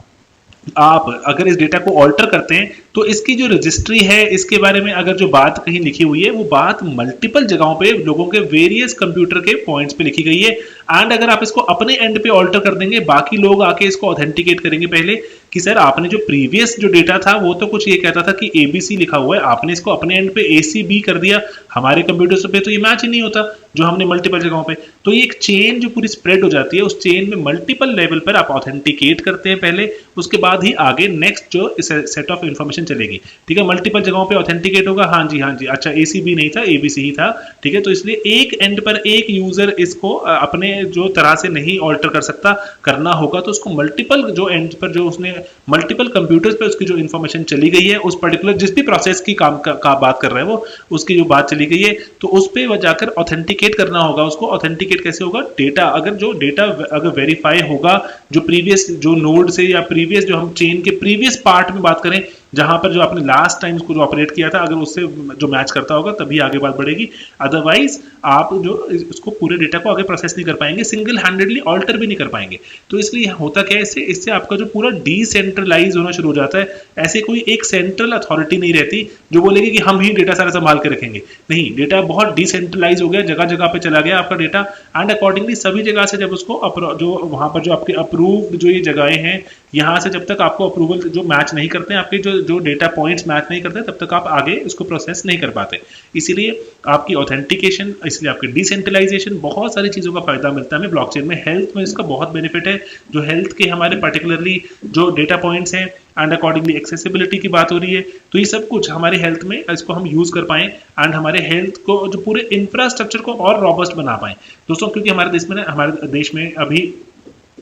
Speaker 1: आप अगर इस डेटा को ऑल्टर करते हैं तो इसकी जो रजिस्ट्री है, इसके बारे में अगर जो बात कहीं लिखी हुई है, वो बात मल्टीपल जगहों पे लोगों के वेरियस कंप्यूटर के पॉइंट्स पे लिखी गई है, एंड अगर आप इसको अपने एंड पे ऑल्टर कर देंगे, बाकी लोग आके इसको ऑथेंटिकेट करेंगे पहले कि सर आपने जो प्रीवियस जो डेटा था वो तो कुछ ये कहता था कि एबीसी लिखा हुआ है, आपने इसको अपने एंड पे एसीबी कर दिया, हमारे कंप्यूटर पे तो ये मैच ही नहीं होता जो हमने मल्टीपल जगहों पे। तो ये एक चेन जो पूरी स्प्रेड हो जाती है, उस चेन में मल्टीपल लेवल पर आप ऑथेंटिकेट करते हैं पहले, उसके बाद ही आगे नेक्स्ट जो सेट ऑफ इन्फॉर्मेशन चलेगी, ठीक है, मल्टीपल जगहों पे ऑथेंटिकेट होगा, हाँ जी अच्छा एसीबी नहीं था एबीसी ही था, ठीक है। तो इसलिए एक एंड पर एक यूजर इसको अपने जो तरह से नहीं ऑल्टर कर सकता, करना होगा तो उसको मल्टीपल जो एंड पर जो उसने मल्टीपल कंप्यूटर्स पे उसकी जो इन्फॉर्मेशन चली गई है, उस पर्टिकुलर जिस भी प्रोसेस की काम का बात कर रहे हैं वो, उसकी जो बात चली गई है, तो उस पर जाकर ऑथेंटिकेट करना होगा उसको। ऑथेंटिकेट कैसे होगा, डेटा अगर वेरीफाई होगा, जो प्रीवियस जो नोड से या प्रीवियस जो हम चेन के प्रीवियस पार्ट में बात करें, जहां पर जो आपने लास्ट टाइम उसको जो ऑपरेट किया था, अगर उससे जो मैच करता होगा तभी आगे बात बढ़ेगी, अदरवाइज आप जो उसको पूरे डेटा को आगे प्रोसेस नहीं कर पाएंगे, सिंगल हैंडेडली ऑल्टर भी नहीं कर पाएंगे। तो इसलिए होता क्या है, इससे आपका जो पूरा डिसेंट्रलाइज होना शुरू हो जाता है। ऐसे कोई एक सेंट्रल अथॉरिटी नहीं रहती जो बोलेगी कि हम ही डेटा सारा संभाल के रखेंगे, नहीं, डेटा बहुत डिसेंट्रलाइज हो गया, जगह जगह पे चला गया आपका डेटा, एंड अकॉर्डिंगली सभी जगह से जब उसको जो वहां पर जो आपके अप्रूव्ड जो ये जगहें हैं यहाँ से जब तक आपको अप्रूवल जो मैच नहीं करते हैं, आपके जो डेटा पॉइंट्स मैच नहीं करते, तब तक आप आगे उसको प्रोसेस नहीं कर पाते। इसीलिए आपकी ऑथेंटिकेशन, इसलिए आपकी डिसेंट्रलाइजेशन, बहुत सारी चीज़ों का फायदा मिलता है हमें ब्लॉकचेन में। हेल्थ में इसका बहुत बेनिफिट है, जो हेल्थ के हमारे पर्टिकुलरली जो डेटा पॉइंट्स हैं एंड अकॉर्डिंगली एक्सेसिबिलिटी की बात हो रही है, तो ये सब कुछ हमारे हेल्थ में इसको हम यूज़ कर पाएँ एंड हमारे हेल्थ को जो पूरे इंफ्रास्ट्रक्चर को और रॉबस्ट बना पाएँ दोस्तों। क्योंकि हमारे देश में अभी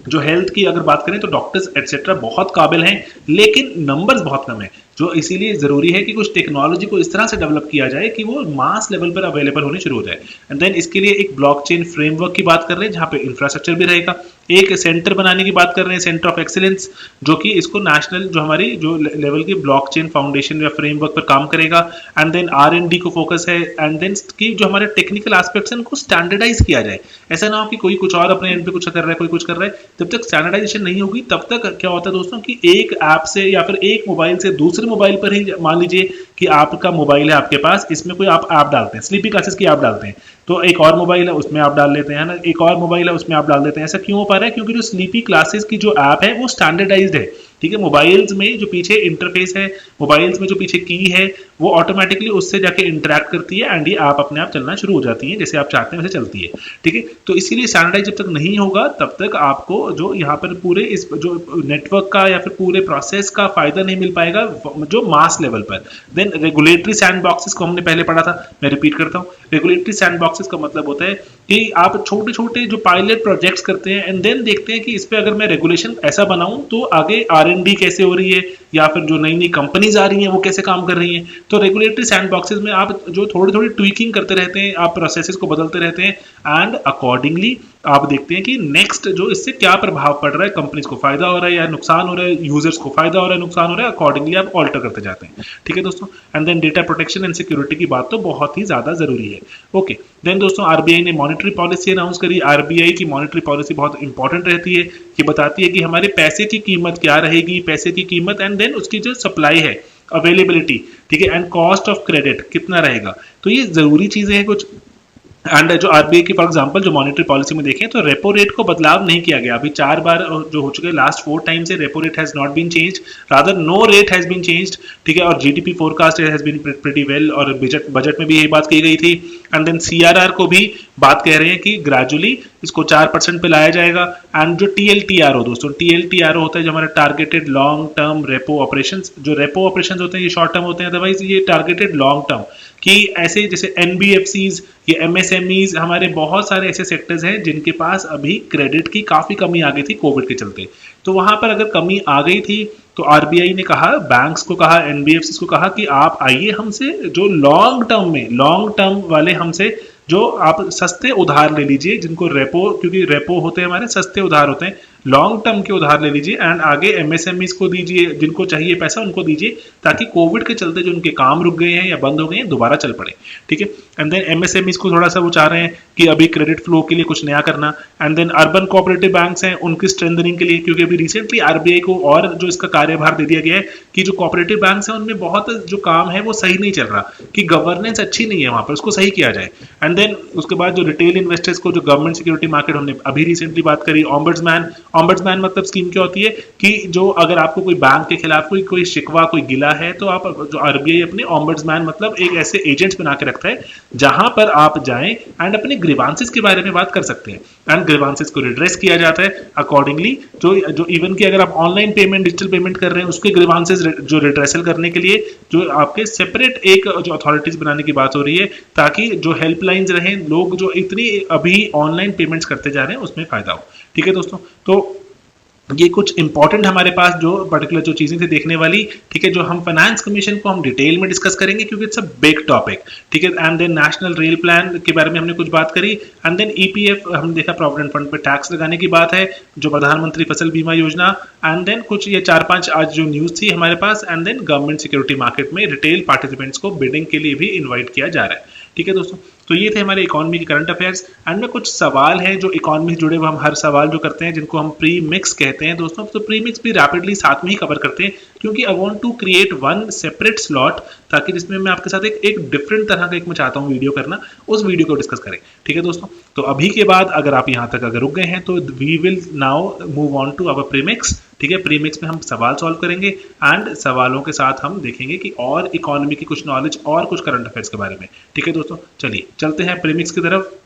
Speaker 1: जो हेल्थ की अगर बात करें तो डॉक्टर्स एटसेट्रा बहुत काबिल हैं, लेकिन नंबर्स बहुत कम है, जो इसीलिए ज़रूरी है कि कुछ टेक्नोलॉजी को इस तरह से डेवलप किया जाए कि वो मास लेवल पर अवेलेबल होनी शुरू हो जाए। एंड देन इसके लिए एक ब्लॉकचेन फ्रेमवर्क की बात कर रहे हैं, जहाँ पे इंफ्रास्ट्रक्चर भी रहेगा। एक सेंटर बनाने की बात कर रहे हैं, सेंटर ऑफ एक्सीलेंस, जो कि इसको नेशनल जो हमारी जो लेवल की ब्लॉकचेन फाउंडेशन या फ्रेमवर्क पर काम करेगा। एंड देन R&D को फोकस है, एंड देन की जो हमारे टेक्निकल एस्पेक्ट्स हैं उनको स्टैंडर्डाइज किया जाए। ऐसा ना हो कि कोई कुछ और अपने एंड पे कुछ कर रहा है, कोई कुछ कर रहा है। जब तक स्टैंडर्डाइजेशन नहीं होगी तब तक क्या होता है दोस्तों कि एक ऐप से या फिर एक मोबाइल से दूसरे मोबाइल पर ही, मान लीजिए कि आपका मोबाइल है आपके पास, इसमें कोई आप ऐप डालते हैं, स्लीपी क्लासेस की ऐप डालते हैं, तो एक और मोबाइल है उसमें आप डाल लेते हैं ना, एक और मोबाइल है उसमें आप डाल देते हैं। ऐसा क्यों हो पा रहा है? क्योंकि जो स्लीपी क्लासेस की जो ऐप है वो स्टैंडर्डाइज्ड है, ठीक है। मोबाइल्स में जो पीछे इंटरफेस है, मोबाइल्स में जो पीछे की है, वो ऑटोमेटिकली उससे जाके इंटरेक्ट करती है एंड ये ऐप अपने आप चलना शुरू हो जाती है, जैसे आप चाहते हैं वैसे चलती है, ठीक है। तो इसीलिए स्टैंडर्डाइज जब तक नहीं होगा तब तक आपको जो यहाँ पर पूरे इस जो नेटवर्क का या फिर पूरे प्रोसेस का फायदा नहीं मिल पाएगा जो मास लेवल पर। देन रेगुलेटरी सैंडबॉक्सेस को हमने पहले पढ़ा था, मैं रिपीट करता हूँ। रेगुलेटरी सैंडबॉक्सेस का मतलब होता है कि आप छोटे छोटे जो पायलट प्रोजेक्ट्स करते हैं एंड देन देखते हैं कि इस पे अगर मैं रेगुलेशन ऐसा बनाऊं तो आगे R&D कैसे हो रही है, या फिर जो नई नई कंपनीज आ रही हैं वो कैसे काम कर रही हैं। तो रेगुलेटरी सैंडबॉक्सेस में आप जो थोड़ी थोड़ी ट्वीकिंग करते रहते हैं, आप प्रोसेसेस को बदलते रहते हैं एंड अकॉर्डिंगली आप देखते हैं कि नेक्स्ट जो इससे क्या प्रभाव पड़ रहा है, कंपनीज को फायदा हो रहा है या नुकसान हो रहा है, यूजर्स को फायदा हो रहा है नुकसान हो रहा है, अकॉर्डिंगली आप ऑल्टर करते जाते हैं, ठीक है दोस्तों। And then data protection and security की बात तो बहुत ही ज्यादा जरूरी है। ओके, देन दोस्तों आरबीआई ने मॉनेटरी पॉलिसी अनाउंस करी। आरबीआई की मॉनेटरी पॉलिसी बहुत इंपॉर्टेंट रहती है, ये बताती है कि हमारे पैसे की कीमत क्या रहेगी, पैसे की कीमत एंड देन उसकी जो सप्लाई है, अवेलेबिलिटी, ठीक है, एंड कॉस्ट ऑफ क्रेडिट कितना रहेगा। तो ये जरूरी चीजें हैं कुछ। एंड जो आरबीआई की फॉर एग्जांपल जो मॉनेटरी पॉलिसी में देखें तो रेपो रेट को बदलाव नहीं किया गया। अभी 4 बार जो हो चुके लास्ट 4 टाइम से repo rate has not been changed, rather no rate has been changed, ठीक है। और GDP forecast has been pretty well, और बजट में भी यही बात कही गई थी। एंड देन सीआरआर को भी बात कह रहे हैं कि ग्रेजुअली इसको 4% पे लाया जाएगा। एंड जो टीएलटीआरओ दोस्तों, टीएलटीआरओ होता है जो हमारा targeted long term repo operations. जो रेपो ऑपरेशंस होते हैं ये शॉर्ट टर्म होते हैं, अदरवाइज ये टारगेटेड लॉन्ग टर्म, कि ऐसे जैसे एनबीएफसीज, ये एमएसएमईज, हमारे बहुत सारे ऐसे सेक्टर्स हैं जिनके पास अभी क्रेडिट की काफी कमी आ गई थी कोविड के चलते। तो वहां पर अगर कमी आ गई थी तो आरबीआई ने कहा, बैंक्स को कहा, एनबीएफसी को कहा कि आप आइए हमसे जो लॉन्ग टर्म में, लॉन्ग टर्म वाले हमसे जो आप सस्ते उधार ले लीजिए, जिनको रेपो, क्योंकि रेपो होते हैं हमारे सस्ते उधार होते हैं, लॉन्ग टर्म के उधार ले लीजिए एंड आगे एमएसएमईज को दीजिए, जिनको चाहिए पैसा उनको दीजिए, ताकि कोविड के चलते जो उनके काम रुक गए हैं या बंद हो गए हैं दोबारा चल पड़े, ठीक है। एंड देन एमएसएमईज को थोड़ा सा वो चाह रहे हैं कि अभी क्रेडिट फ्लो के लिए कुछ नया करना। And then urban cooperative banks हैं उनकी स्ट्रेंथनिंग के लिए, क्योंकि अभी रिसेंटली आरबीआई को और जो इसका कार्यभार दे दिया गया है कि जो कोऑपरेटिव बैंक्स हैं उनमें बहुत जो काम है वो सही नहीं चल रहा, कि गवर्नेंस अच्छी नहीं है वहां पर, उसको सही किया जाए। एंड देन उसके बाद जो रिटेल इन्वेस्टर्स को जो गवर्नमेंट सिक्योरिटी मार्केट, हमने अभी रिसेंटली बात करी। ऑम्बड्समैन मतलब स्कीम क्या होती है कि जो अगर आपको कोई बैंक के खिलाफ कोई शिकवा, कोई गिला है, तो आप जो आरबीआई अपने ऑम्बड्समैन मतलब एक ऐसे एजेंट्स बना के रखता है जहां पर आप जाएं एंड अपने ग्रीवांसेस के बारे में बात कर सकते हैं एंड ग्रीवांसेस को रिड्रेस किया जाता है अकॉर्डिंगली। जो इवन की अगर आप ऑनलाइन पेमेंट, डिजिटल पेमेंट कर रहे हैं, उसके ग्रीवांसेस जो रिड्रेसल करने के लिए जो आपके सेपरेट एक जो अथॉरिटीज बनाने की बात हो रही है, ताकि जो हेल्पलाइंस रहें, लोग जो इतनी अभी ऑनलाइन पेमेंट्स करते जा रहे हैं उसमें फायदा हो, ठीक है दोस्तों। तो ये कुछ इंपॉर्टेंट हमारे पास जो पर्टिकुलर जो चीजें थी देखने वाली, ठीक है। जो हम फाइनेंस कमीशन को हम डिटेल में डिस्कस करेंगे क्योंकि इट्स अ बिग टॉपिक, ठीक है। And then national rail plan के बारे में हमने कुछ बात करी। एंड देन ईपीएफ हमने देखा, प्रोविडेंट फंड पे टैक्स लगाने की बात है, जो प्रधानमंत्री फसल बीमा योजना। एंड देन कुछ ये 4-5 आज जो न्यूज थी हमारे पास। And then government security market में रिटेल पार्टिसिपेंट्स को बिडिंग के लिए भी इन्वाइट किया जा रहा है, ठीक है दोस्तों। तो ये थे हमारे इकोनॉमी के करंट अफेयर्स। एंड में कुछ सवाल हैं जो इकोनॉमी से जुड़े हुए, हम हर सवाल जो करते हैं जिनको हम प्री मिक्स कहते हैं दोस्तों, तो प्री मिक्स भी रैपिडली साथ में ही कवर करते हैं, क्योंकि I want to create one separate slot, ताकि जिसमें मैं आपके साथ एक डिफरेंट तरह का एक मैं चाहता हूँ वीडियो करना, उस वीडियो को डिस्कस करें, ठीक है दोस्तों। तो अभी के बाद अगर आप यहाँ तक अगर रुक गए हैं तो we will now move on to our premix, ठीक है, प्रीमिक्स में हम सवाल सॉल्व करेंगे एंड सवालों के साथ हम देखेंगे कि और इकोनॉमी की कुछ नॉलेज और कुछ करंट अफेयर्स के बारे में। ठीक है दोस्तों, चलिए चलते हैं प्रीमिक्स की तरफ।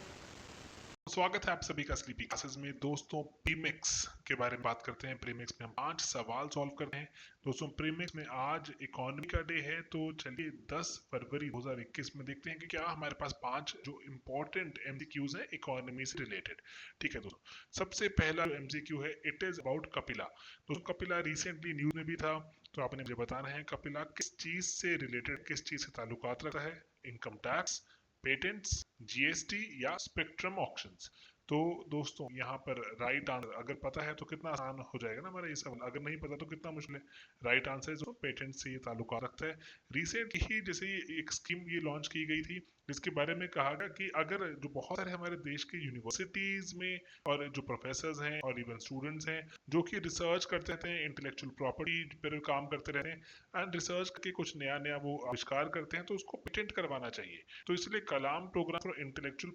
Speaker 1: स्वागत है आप सभी का स्लीपी क्लासेस में। दोस्तों प्रीमिक्स के बारे में बात करते हैं। प्रीमिक्स में हम 5 सवाल सॉल्व करते हैं। दोस्तों प्रीमिक्स में आज इकोनॉमी का डे है, तो चलिए 10 फरवरी 2021 में देखते हैं कि क्या हमारे पास 5 जो इम्पोर्टेंट एमसीक्यूज हैं इकोनॉमी से रिलेटेड। ठीक है दोस्तों, सबसे पहला जो एमसीक्यू है इट इज अबाउट कपिला। दोस्तों कपिला रिसेंटली न्यूज में भी था, तो आपने मुझे बताना है कपिला किस चीज से रिलेटेड, किस चीज से ताल्लुकात रखता है। इनकम टैक्स, पेटेंट्स, जीएसटी या स्पेक्ट्रम ऑक्शंस। तो दोस्तों यहाँ पर राइट आंसर अगर पता है तो कितना आसान हो जाएगा ना हमारा ये सवाल, अगर नहीं पता तो कितना मुश्किल है। राइट आंसर जो पेटेंट से ये ताल्लुकात रखता है। रिसेंटली ही जैसे एक स्कीम ये लॉन्च की गई थी जिसके बारे में कहा गया कि अगर जो बहुत सारे हमारे देश के यूनिवर्सिटीज में और जो प्रोफेसर हैं और इवन स्टूडेंट्स हैं जो कि रिसर्च करते रहते हैं, इंटेलेक्चुअल प्रॉपर्टी पर काम करते रहते हैं एंड रिसर्च करके कुछ नया नया वो आविष्कार करते हैं, तो उसको पेटेंट करवाना चाहिए। तो इसलिए Kalam program for intellectual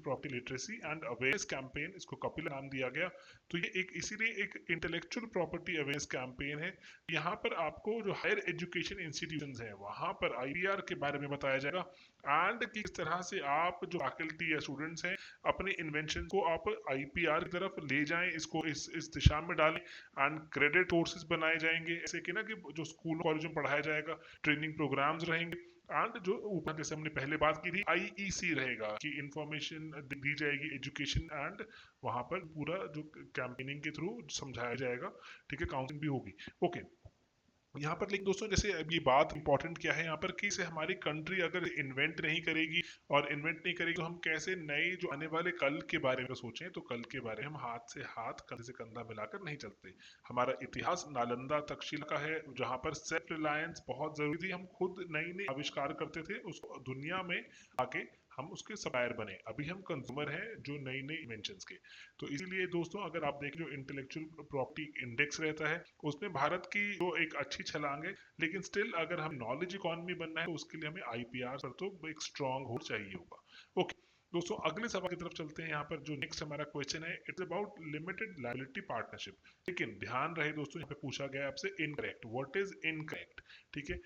Speaker 1: property literacy and awareness campaign, इसको कपिला नाम दिया गया। तो ये एक इसीलिए एक इंटेलेक्चुअल प्रॉपर्टी अवेयरनेस कैंपेन है। यहाँ पर आपको जो हायर एजुकेशन इंस्टीट्यूशंस हैं वहां पर आईपीआर के बारे में बताया जाएगा एंड किस तरह से आप जो फैकल्टी या स्टूडेंट्स हैं अपने इन्वेंशन को आप आईपीआर की तरफ ले जाएं, इसको इस दिशा में डालें एंड क्रेडिट कोर्सेज बनाए जाएंगे, ऐसे कि ना कि जो स्कूल कॉलेज में पढ़ाया जाएगा, ट्रेनिंग प्रोग्राम्स रहेंगे एंड जो ऊपर जैसे हमने पहले बात की थी आईईसी रहेगा कि इंफॉर्मेशन दी जाएगी एजुकेशन एंड वहां पर पूरा जो कैंपेनिंग के थ्रू समझाया जाएगा। ठीक है, काउंसलिंग भी होगी। ओके, यहाँ पर लेकिन दोस्तों जैसे अब ये बात इंपॉर्टेंट क्या है यहाँ पर कि इसे हमारी कंट्री अगर इन्वेंट नहीं करेगी और इन्वेंट नहीं करेगी तो हम कैसे नए जो आने वाले कल के बारे में सोचें, तो कल के बारे में हम हाथ से हाथ कंधे से कंधा मिलाकर नहीं चलते। हमारा इतिहास नालंदा तक्षशिला का है जहाँ पर सेल्फ रिलायंस बहुत जरूरी थी, हम खुद नई नई आविष्कार करते थे उसको दुनिया में आके हम उसके सप्लायर बने। अभी हम कंज्यूमर हैं जो नई नई इन्वेंशंस के। तो इसीलिए दोस्तों अगर आप देखें जो इंटेलेक्चुअल प्रॉपर्टी इंडेक्स रहता है उसमें भारत की जो एक अच्छी छलांग है, लेकिन स्टिल अगर हम नॉलेज इकोनॉमी बनना है तो उसके लिए हमें आईपीआर पर तो एक स्ट्रॉन्ग होल्ड चाहिए होगा। ओके दोस्तों, अगले सवाल की तरफ चलते हैं। यहाँ पर जो नेक्स्ट हमारा क्वेश्चन है it's about limited liability partnership. लेकिन ध्यान रहे दोस्तों, यहाँ पे पूछा गया आपसे इनकरेक्ट, व्हाट इज इनकरेक्ट। ठीक है,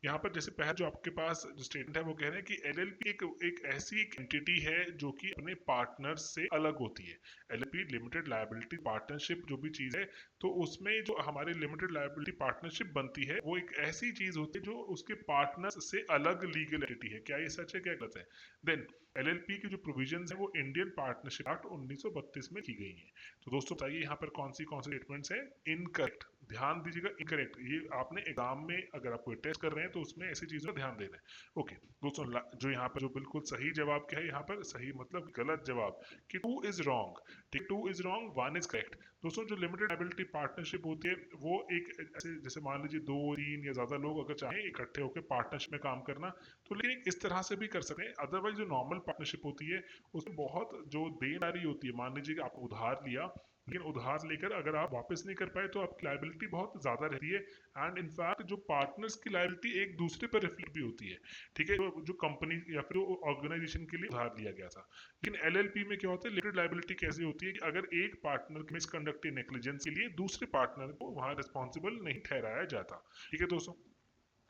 Speaker 1: यहाँ पर जैसे पहले जो आपके पास जो स्टेटमेंट है वो कह रहे हैं कि एलएलपी एक ऐसी एंटिटी है जो कि अपने पार्टनर से अलग होती है। एलएलपी लिमिटेड लायबिलिटी पार्टनरशिप जो भी चीज है, तो उसमें जो हमारी लिमिटेड लायबिलिटी पार्टनरशिप बनती है वो एक ऐसी चीज होती है जो उसके पार्टनर से अलग लीगल एंटिटी है। क्या ये सच है क्या गलत है? देन एलएलपी की जो प्रोविजंस है वो इंडियन पार्टनरशिप एक्ट 1932 में की गई है। तो दोस्तों बताइए यहाँ पर कौन सी स्टेटमेंट्स है इनकरेक्ट। ध्यान दीजिएगा, इनकरेक्ट ये आपने एग्जाम में अगर आप कोई टेस्ट कर रहे हैं तो उसमें ऐसी चीजों का ध्यान देना है। ओके दोस्तों, जो यहाँ पर जो बिल्कुल सही जवाब क्या है, यहाँ पर सही मतलब गलत जवाब कि टू इज रॉन्ग। ठीक, two is wrong, one is correct. दोस्तों जो लिमिटेड लायबिलिटी पार्टनरशिप होती है वो एक ऐसे जैसे मान लीजिए 2 3 या ज्यादा लोग अगर चाहें इकट्ठे होकर पार्टनरशिप में काम करना तो लेकिन इस तरह से भी कर सकते हैं। अदरवाइज जो नॉर्मल पार्टनरशिप होती है उसमें बहुत जो देनदारी होती है, मान लीजिए कि आपने उधार लिया लेकिन उधार लेकर अगर आप वापस नहीं कर पाए तो आपकी लायबिलिटी बहुत ज्यादा रहती है एंड इनफैक्ट जो पार्टनर्स की लायबिलिटी एक दूसरे पर रिफ्लेक्ट भी होती है। ठीक है, जो कंपनी या फिर ऑर्गेनाइजेशन के लिए उधार लिया गया था। लेकिन एलएलपी में क्या होता है, लिमिटेड लायबिलिटी कैसे होती है कि अगर एक पार्टनर मिसकंडक्ट या नेग्लिजेंस के लिए दूसरे पार्टनर को वहां रिस्पॉन्सिबल नहीं ठहराया जाता। ठीक है दोस्तों,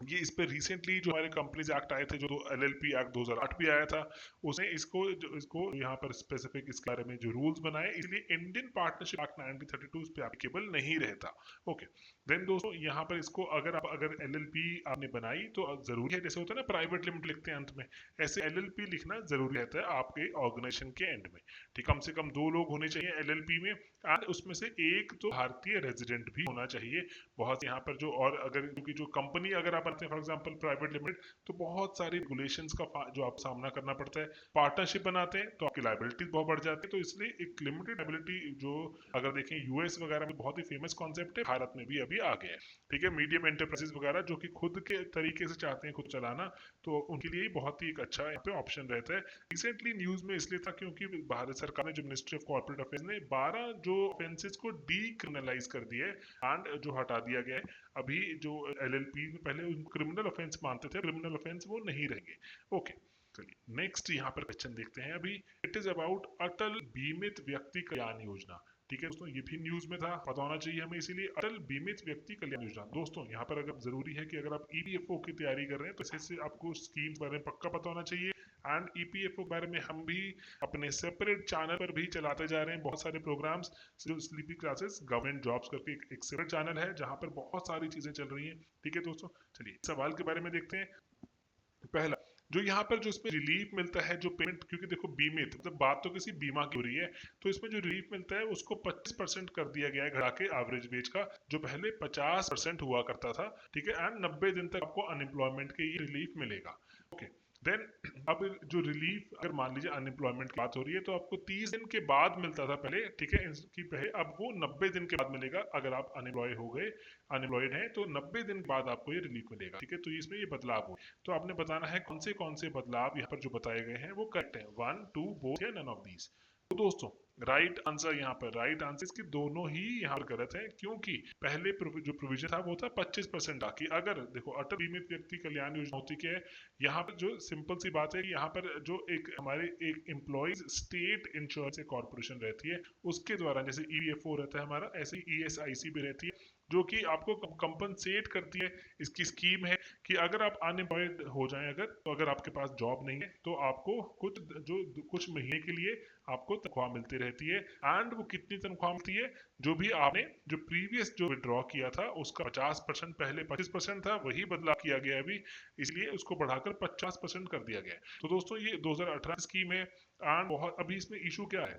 Speaker 1: ये इस पे रिसेंटली जो हमारे कंपनीज एक्ट आए थे, जो एलएलपी एक्ट 2008 भी आया था, उसने इसको यहाँ पर स्पेसिफिक इसके बारे में जो रूल्स बनाए, इसलिए इंडियन पार्टनरशिप एक्ट 1932 इस पे एप्लीकेबल नहीं रहता। ओके देन दोस्तों यहाँ पर इसको अगर एलएलपी आपने बनाई तो जरूरी है, जैसे होता है ना प्राइवेट लिमिटेड लिखते हैं अंत में, ऐसे एलएलपी लिखना जरूरी रहता है आपके ऑर्गेनाइजेशन के एंड में। ठीक, कम से कम 2 लोग होने चाहिए एलएलपी में एंड उसमें से एक तो भारतीय रेजिडेंट भी होना चाहिए। बहुत यहाँ पर जो और अगर क्योंकि जो कंपनी अगर आप बनते हैं फॉर एग्जांपल प्राइवेट लिमिटेड, तो बहुत सारी रेगुलेशंस का जो आप सामना करना पड़ता है। पार्टनरशिप बनाते हैं तो आपकी लायबिलिटी बहुत बढ़ जाती है, तो इसलिए एक लिमिटेड लायबिलिटी जो अगर देखें यूएस वगैरह में बहुत ही फेमस कॉन्सेप्ट है, भारत में भी अभी आ गया है। ठीक है, मीडियम एंटरप्राइजेस वगैरह जो कि खुद के तरीके से चाहते हैं खुद चलाना, तो उनके लिए बहुत ही एक अच्छा यहाँ पे ऑप्शन रहता है। रिसेंटली न्यूज में इसलिए था क्योंकि भारत सरकार ने जो मिनिस्ट्री ऑफ कॉर्पोरेट अफेयर्स ने 12 जो ऑफेंसेस को डीक्रिमिनलाइज कर दिया है एंड जो हटा दिया गया है। अभी जो एलएलपी में पहले क्रिमिनल ऑफेंस मानते थे, क्रिमिनल ऑफेंस वो नहीं रहेंगे। ओके चलिए नेक्स्ट यहाँ पर क्वेश्चन देखते हैं। अभी इट इज अबाउट अटल बीमित व्यक्ति कल्याण योजना।
Speaker 2: ठीक है दोस्तों, ये भी न्यूज में था, पता होना चाहिए हमें, इसीलिए अटल बीमित व्यक्ति कल्याण योजना। दोस्तों यहाँ पर अगर जरूरी है कि अगर आप ईपीएफओ की तैयारी कर रहे हैं तो इससे आपको स्कीम के बारे में पक्का पता होना चाहिए। एंड ईपीएफओ के बारे में हम भी अपने सेपरेट चैनल पर भी चलाते जा रहे हैं बहुत सारे प्रोग्राम्स, जो स्लीपी क्लासेस गवर्नमेंट जॉब्स करके एक सेपरेट चैनल है जहां पर बहुत सारी चीजें चल रही हैं। ठीक है दोस्तों, चलिए सवाल के बारे में देखते हैं। पहला, जो यहाँ पर जो इसमें रिलीफ मिलता है, जो पेमेंट, क्योंकि देखो बीमित मतलब बात तो किसी बीमा की हो रही है, तो इसमें जो रिलीफ मिलता है उसको 25% कर दिया गया है घटा के एवरेज वेज का, जो पहले 50% हुआ करता था। ठीक है, एंड 90 दिन तक आपको अनएम्प्लॉयमेंट के ये रिलीफ मिलेगा। ओके, देन अब जो रिलीफ, अगर मान लीजिए अनएम्प्लॉयमेंट की बात हो रही है, तो आपको 30 दिन के बाद मिलता था पहले, ठीक है, इसकी पहले, अब वो 90 दिन के बाद मिलेगा। अगर आप अनएम्प्लॉय हो गए, अनएम्प्लॉयड हैं, तो 90 दिन के बाद आपको ये रिलीफ मिलेगा। ठीक है, तो इसमें ये बदलाव हो, तो आपने बताना है कौन से बदलाव यहाँ पर जो बताए गए हैं वो करेक्ट है, 1 2 बोथ या नन ऑफ दीज। तो दोस्तों राइट आंसर, यहाँ पर राइट आंसर इसके दोनों ही यहाँ पर गलत है, क्योंकि पहले जो प्रोविजन था वो था 25% का, कि अगर देखो अटल बीमित व्यक्ति कल्याण योजना होती क्या है, यहाँ पर जो सिंपल सी बात है कि यहाँ पर जो एक हमारे एक एम्प्लॉयज स्टेट इंश्योरेंस कॉर्पोरेशन रहती है, उसके द्वारा, जैसे ईपीएफओ रहता है हमारा, ऐसे ही ईएसआईसी भी रहती है, जो कि आपको कंपनसेट करती है। इसकी स्कीम है कि अगर आप अनएम्प्लॉयड हो जाएं, अगर तो अगर आपके पास जॉब नहीं है तो आपको कुछ महीने के लिए आपको तनख्वाह मिलती रहती है। एंड वो कितनी तनख्वाह मिलती है, जो भी आपने जो प्रीवियस जो विड्रॉ किया था उसका 50%, पहले 25% था, वही बदलाव किया गया है अभी, इसलिए उसको बढ़ाकर 50% कर दिया गया है। तो दोस्तों ये 2018 स्कीम है। एंड बहुत अभी इसमें इशू क्या है,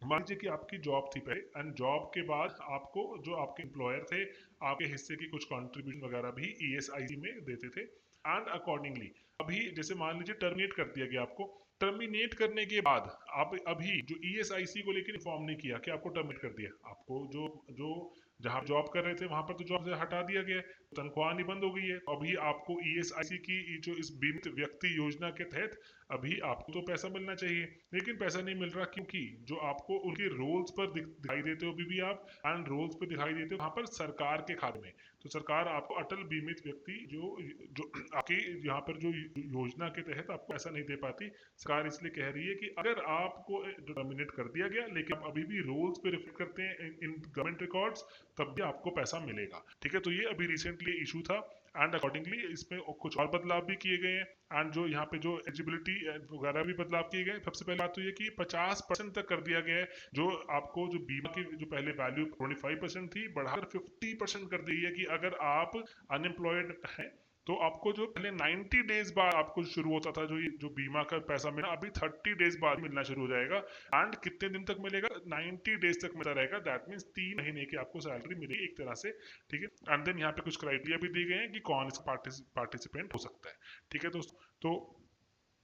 Speaker 2: मान लीजिए कि आपकी जॉब थी पहले, एंड जॉब के बाद आपको जो आपके एम्प्लॉयर थे, आपके हिस्से की कुछ कंट्रीब्यूशन वगैरह भी ईएसआईसी में देते थे, एंड अकॉर्डिंगली अभी जैसे मान लीजिए टर्मिनेट कर दिया गया आपको, टर्मिनेट करने के बाद आप अभी जो ईएसआईसी को लेकर इन्फॉर्म नहीं किया कि आपको टर्मिनेट कर दिया, आपको जो जो जहां जॉब कर रहे थे वहां पर तो जॉब से हटा दिया गया है, तनख्वाह नहीं बंद हो गई है, अभी आपको ईएसआईसी की जो इस बीमित व्यक्ति योजना के तहत अभी आपको तो पैसा मिलना चाहिए, लेकिन पैसा नहीं मिल रहा, क्योंकि जो आपको उनके रोल्स पर दिखाई देते हो अभी भी आप, एंड रोल्स पर दिखाई देते हो वहां पर सरकार के खाते में, तो सरकार आपको अटल बीमित व्यक्ति जो जो आपकी यहाँ पर जो योजना के तहत आपको पैसा नहीं दे पाती। सरकार इसलिए कह रही है कि अगर आपको टर्मिनेट कर दिया गया लेकिन आप अभी भी रोल्स पे रिफ्लेक्ट करते हैं इन गवर्नमेंट रिकॉर्ड्स, तब भी आपको पैसा मिलेगा। ठीक है, तो ये अभी रिसेंटली इशू था, एंड अकॉर्डिंगली इसमें कुछ और बदलाव भी किए गए हैं, एंड जो यहाँ पे जो एलिजिबिलिटी वगैरह भी बदलाव किए गए। सबसे पहले बात तो ये कि 50% तक कर दिया गया है, जो आपको जो बीमा की जो पहले वैल्यू 25% थी बढ़ाकर 50% कर दी है, कि अगर आप अनएम्प्लॉयड हैं तो आपको जो पहले 90 डेज बाद आपको शुरू होता था जो बीमा का पैसा मिलना, अभी 30 डेज बाद मिलना शुरू हो जाएगा। एंड कितने दिन तक मिलेगा, 90 डेज तक मिलता रहेगा, दैट मीन्स 3 महीने की आपको सैलरी मिलेगी एक तरह से। ठीक है, एंड देन यहाँ पे कुछ क्राइटेरिया भी दिए गए हैं कि कौन इसका पार्टिसिपेंट हो सकता है। ठीक है दोस्तों, तो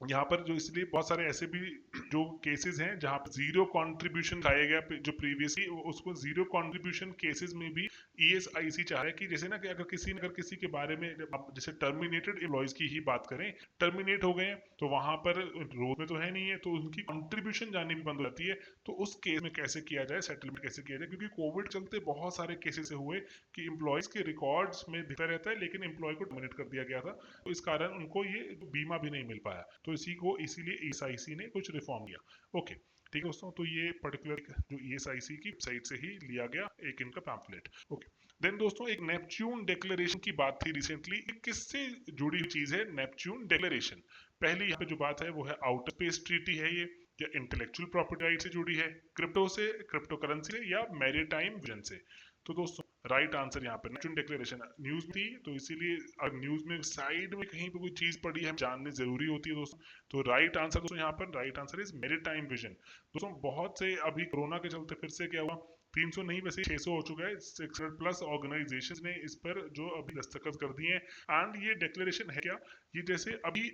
Speaker 2: यहाँ पर जो इसलिए बहुत सारे ऐसे भी जो केसेस हैं जहाँ पर जीरो कंट्रीब्यूशन खाया गया, जो प्रीवियसली उसको जीरो कंट्रीब्यूशन केसेस में भी ईएसआईसी चाह रहा है कि जैसे ना कि अगर किसी के बारे में जैसे टर्मिनेटेड एम्प्लॉयज की ही बात करें, टर्मिनेट हो गए तो वहां पर रोल में तो है नहीं है, तो उनकी कंट्रीब्यूशन जानी भी बंद हो जाती है, तो उस केस में कैसे किया जाए, सेटलमेंट कैसे किया जाए, क्योंकि कोविड चलते बहुत सारे केसेस हुए कि एम्प्लॉयज के रिकॉर्ड्स में दिखता रहता है लेकिन एम्प्लॉय को टर्मिनेट कर दिया गया था, तो इस कारण उनको ये बीमा भी नहीं मिल पाया, तो इसीलिए ईएसआईसी ने कुछ रिफॉर्म किया। ओके, ठीक है दोस्तों, तो ये पर्टिकुलर जो ईएसआईसी की वेबसाइट से ही लिया गया एक इनका पैम्फलेट। ओके, देन दोस्तों एक नेपच्यून डिक्लेरेशन की बात थी रिसेंटली, किससे जुड़ी हुई चीज है नेपच्यून डिक्लेरेशन। पहली यहाँ पे जो बात है वो है आउटर स्पेस ट्रीटी है ये, या इंटेलेक्चुअल प्रॉपर्टी राइट से जुड़ी है, क्रिप्टो से, क्रिप्टो करेंसी से, या मैरीटाइम विजन से। तो दोस्तों राइट आंसर यहाँ पे नेपच्यून डिक्लेरेशन न्यूज थी, तो इसीलिए अगर न्यूज में साइड में कहीं पे कोई चीज पड़ी है जाननी जरूरी होती है दोस्तों, तो राइट आंसर दोस्तों यहाँ पर right answer is maritime vision. दोस्तों बहुत से अभी कोरोना के चलते फिर से क्या हुआ, 300 नहीं वैसे 600 हो चुका है, 600+ ऑर्गेनाइजेशन ने इस पर जो अभी दस्तखत कर दिए हैं। एंड ये डिक्लेरेशन है क्या, ये जैसे अभी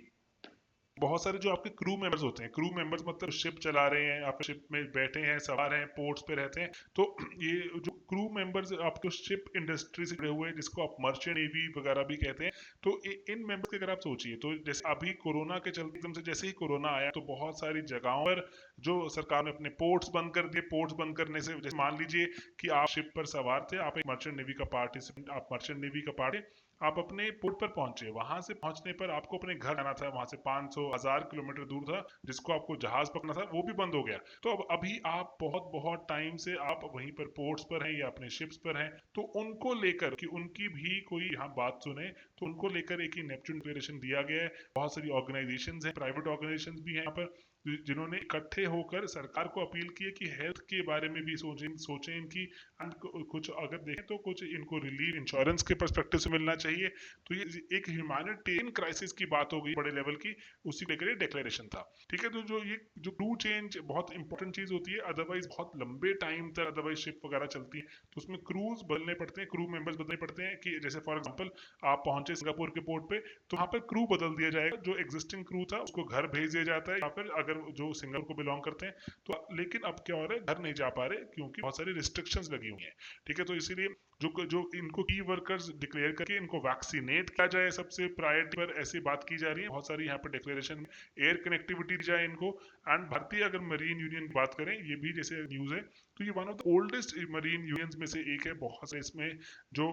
Speaker 2: बहुत सारे जो आपके क्रू मेंबर्स होते हैं, क्रू मेंबर्स मतलब शिप चला रहे हैं, आप शिप में बैठे हैं, सवार हैं, पोर्ट्स पे रहते हैं, तो ये जो क्रू मेंबर्स आपको शिप इंडस्ट्री से जुड़े हुए हैं, जिसको आप मर्चेंट नेवी वगैरह भी कहते हैं, तो इन मेंबर्स की अगर आप सोचिए, तो जैसे अभी कोरोना के चलते एकदम से जैसे ही कोरोना आया तो बहुत सारी जगहों पर जो सरकार ने अपने पोर्ट्स बंद कर दिए, पोर्ट्स बंद करने से जैसे मान लीजिए कि आप शिप पर सवार थे, आप एक मर्चेंट नेवी का पार्टिसिपेंट, आप मर्चेंट नेवी का पार्ट है, आप अपने पोर्ट पर पहुंचे, वहां से पहुंचने पर आपको अपने घर आना था, वहां से 500 1000 किलोमीटर दूर था जिसको आपको जहाज पकड़ना था, वो भी बंद हो गया। तो अब अभी आप बहुत बहुत टाइम से आप वहीं पर पोर्ट्स पर हैं या अपने शिप्स पर हैं, तो उनको लेकर कि उनकी भी कोई यहाँ बात सुने, तो उनको लेकर एक ही नेपच्यून डिक्लेरेशन दिया गया है। बहुत सारी ऑर्गेनाइजेशंस हैं, प्राइवेट ऑर्गेनाइजेशंस भी हैं यहाँ पर, जिन्होंने इकट्ठे होकर सरकार को अपील की है कि हेल्थ के बारे में भी सोचें इनकी। एंड कुछ अगर देखें तो कुछ इनको रिलीफ इंश्योरेंस के पर्सपेक्टिव से मिलना चाहिए। तो ये एक ह्यूमैनिटेरियन क्राइसिस की बात हो गई बड़े लेवल की, उसी को लेकर ये डिक्लेरेशन था। ठीक है, तो जो क्रू चेंज बहुत इंपॉर्टेंट चीज होती है, अदरवाइज बहुत लंबे टाइम तक अदरवाइज शिप वगैरह चलती है, तो उसमें क्रूज बदलने पड़ते हैं, क्रू मेंबर्स बदलने पड़ते हैं। कि जैसे फॉर एग्जांपल आप पहुंचे सिंगापुर के पोर्ट पे, तो वहां पर क्रू बदल दिया जाएगा, जो एग्जिस्टिंग क्रू था उसको घर भेज दिया जाता है, या फिर अगर जो सिंगापुर को बिलोंग करते हैं तो। लेकिन अब क्या हो रहा है, घर नहीं जा पा रहे क्योंकि बहुत सारी रिस्ट्रिक्शंस लगी हुई हैं। ठीक है, तो इसीलिए जो जो इनको की वर्कर्स डिक्लेयर करके इनको वैक्सीनेट किया जाए सबसे प्रायोरिटी पर, ऐसी बात की जा रही है बहुत सारी यहाँ पर डिक्लेरेशन में। एयर कनेक्टिविटी दी जाए इनको। एंड भारतीय अगर मरीन यूनियन की बात करें, ये भी जैसे न्यूज है, तो ये one of the oldest marine unions में से एक है। बहुत से इसमें जो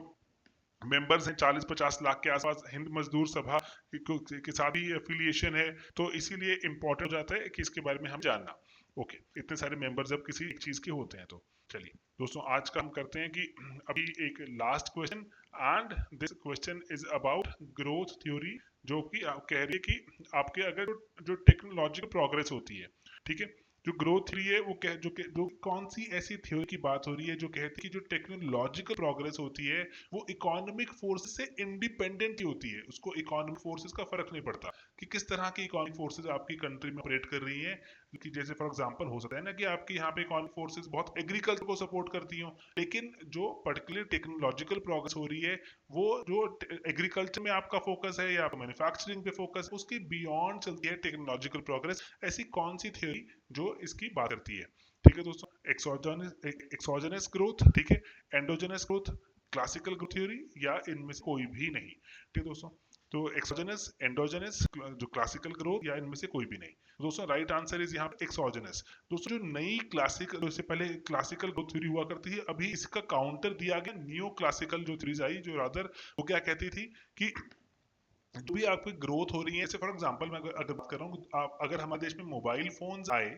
Speaker 2: मेंबर्स हैं 40-50 लाख के आसपास, हिंद मजदूर सभा के साथ भी एफिलिएशन है, तो इसीलिए इंपॉर्टेंट हो जाता है कि इसके बारे में हम जानना। ओके, इतने सारे मेंबर्स जब किसी एक चीज के होते हैं तो। चलिए दोस्तों, आज का हम करते हैं कि अभी एक last question, and this question is about growth theory, जो कि आप कह रही है कि आपके अगर जो टेक्नोलॉजिकल प्रोग्रेस होती है, ठीक है, जो ग्रोथ थ्योरी है वो जो कौन सी ऐसी थ्योरी की बात हो रही है जो कहती है कि जो टेक्नोलॉजिकल प्रोग्रेस होती है वो इकोनॉमिक फोर्सेस से इंडिपेंडेंट ही होती है, उसको इकोनॉमिक फोर्सेस का फर्क नहीं पड़ता कि किस तरह की इकोनॉमिक फोर्सेस आपकी कंट्री में ऑपरेट कर रही हैं। कि जैसे फॉर एग्जांपल हो सकता है ना कि आपकी यहाँ पे इकोनॉमिक फोर्सेस बहुत एग्रीकल्चर को सपोर्ट करती हो, लेकिन जो पर्टिकुलर टेक्नोलॉजिकल प्रोग्रेस हो रही है वो जो एग्रीकल्चर में आपका फोकस है या मैन्युफैक्चरिंग पे फोकस, उसके बियॉन्ड चलती है टेक्नोलॉजिकल प्रोग्रेस। ऐसी कौन सी थ्योरी जो इसकी बात करती है? ठीक है दोस्तों, एक्सोजेनस ग्रोथ, ठीक है, endogenous growth, classical growth theory, या इनमें से कोई भी नहीं। ठीक है दोस्तों, तो एक्सोजेनस, एंडोजेनस, जो क्लासिकल ग्रोथ, या इनमें से कोई भी नहीं। दोस्तों राइट आंसर इज यहाँ पे एक्सोजेनस। दोस्तों जो नई क्लासिकल, इससे पहले क्लासिकल ग्रोथ थ्योरी हुआ करती थी, अभी इसका काउंटर दिया गया न्यू क्लासिकल जो थ्योरीज आई, जो रादर वो क्या कहती थी कि जो भी आपकी ग्रोथ हो रही है, जैसे फॉर एग्जांपल मैं अगर बात कर रहा हूँ, आप अगर हमारे देश में मोबाइल फोन्स आए,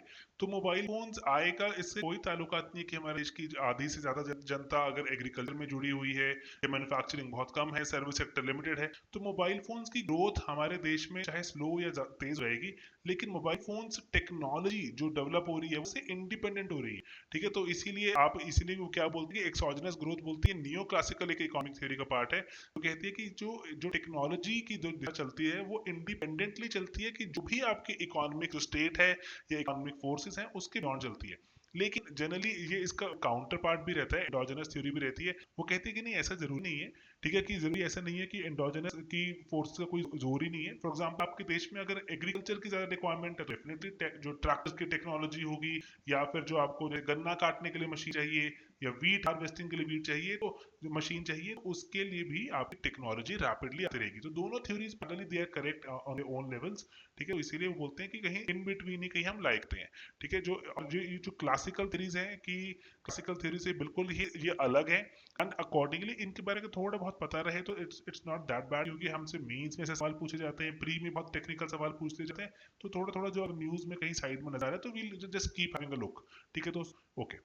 Speaker 2: तो मोबाइल फोन्स आए का इससे कोई ताल्लुकात नहीं कि हमारे देश की आधी से ज्यादा जनता अगर एग्रीकल्चर में जुड़ी हुई है या मैन्युफैक्चरिंग बहुत कम है, सर्विस सेक्टर लिमिटेड है, तो मोबाइल फोन्स की ग्रोथ हमारे देश में चाहे स्लो या तेज रहेगी, लेकिन मोबाइल फोन्स टेक्नोलॉजी जो डेवलप हो रही है उससे इंडिपेंडेंट हो रही है। ठीक है, तो इसीलिए वो क्या बोलती है, एक्सोजेनस ग्रोथ बोलती है। नियो क्लासिकल एक इकोनॉमिक थ्योरी का पार्ट है, वो कहती है कि जो जो टेक्नोलॉजी की जो दिशा चलती है वो इंडिपेंडेंटली चलती है, कि जो भी आपकी इकोनॉमिक जो स्टेट है या इकोनॉमिक फोर्सेस हैं उसके नॉन चलती है। लेकिन जनरली ये इसका काउंटर पार्ट भी रहता है, एंडोजेनस थ्योरी भी रहती है। वो कहती है कि नहीं, ऐसा जरूरी नहीं है। ठीक है, कि जरूरी ऐसा नहीं है कि एंडोजेनस की फोर्स का कोई जोर ही नहीं है। फॉर एग्जांपल आपके देश में अगर एग्रीकल्चर की ज्यादा रिक्वायरमेंट है, तो डेफिनेटली जो ट्रैक्टर की टेक्नोलॉजी होगी, या फिर जो आपको गन्ना काटने के लिए मशीन चाहिए, या वीट हार्वेस्टिंग के लिए वीट चाहिए, तो जो मशीन चाहिए, तो उसके लिए भी आपकी टेक्नोलॉजी रैपिडली आती रहेगी। तो दोनों theories parallelly they are correct on their own levels. ठीक है, इसीलिए वो बोलते हैं कि कहीं इन बिटवीन ही कहीं हम लाइकते हैं। ठीक है, जो क्लासिकल थ्योरीज हैं, कि क्लासिकल थ्योरी से बिल्कुल ही ये अलग है, एंड अकॉर्डिंगली इनके बारे में थोड़ा बहुत पता रहे तो इट्स नॉट दैट बैड, क्योंकि हमसे मीन्स में से सवाल पूछे जाते हैं, प्री में बहुत टेक्निकल सवाल पूछते जाते हैं, तो थोड़ा थोड़ा जो न्यूज में कहीं साइड में नजर आ रहा है, तो we'll just keep having a look. ठीक है दोस्त, ओके।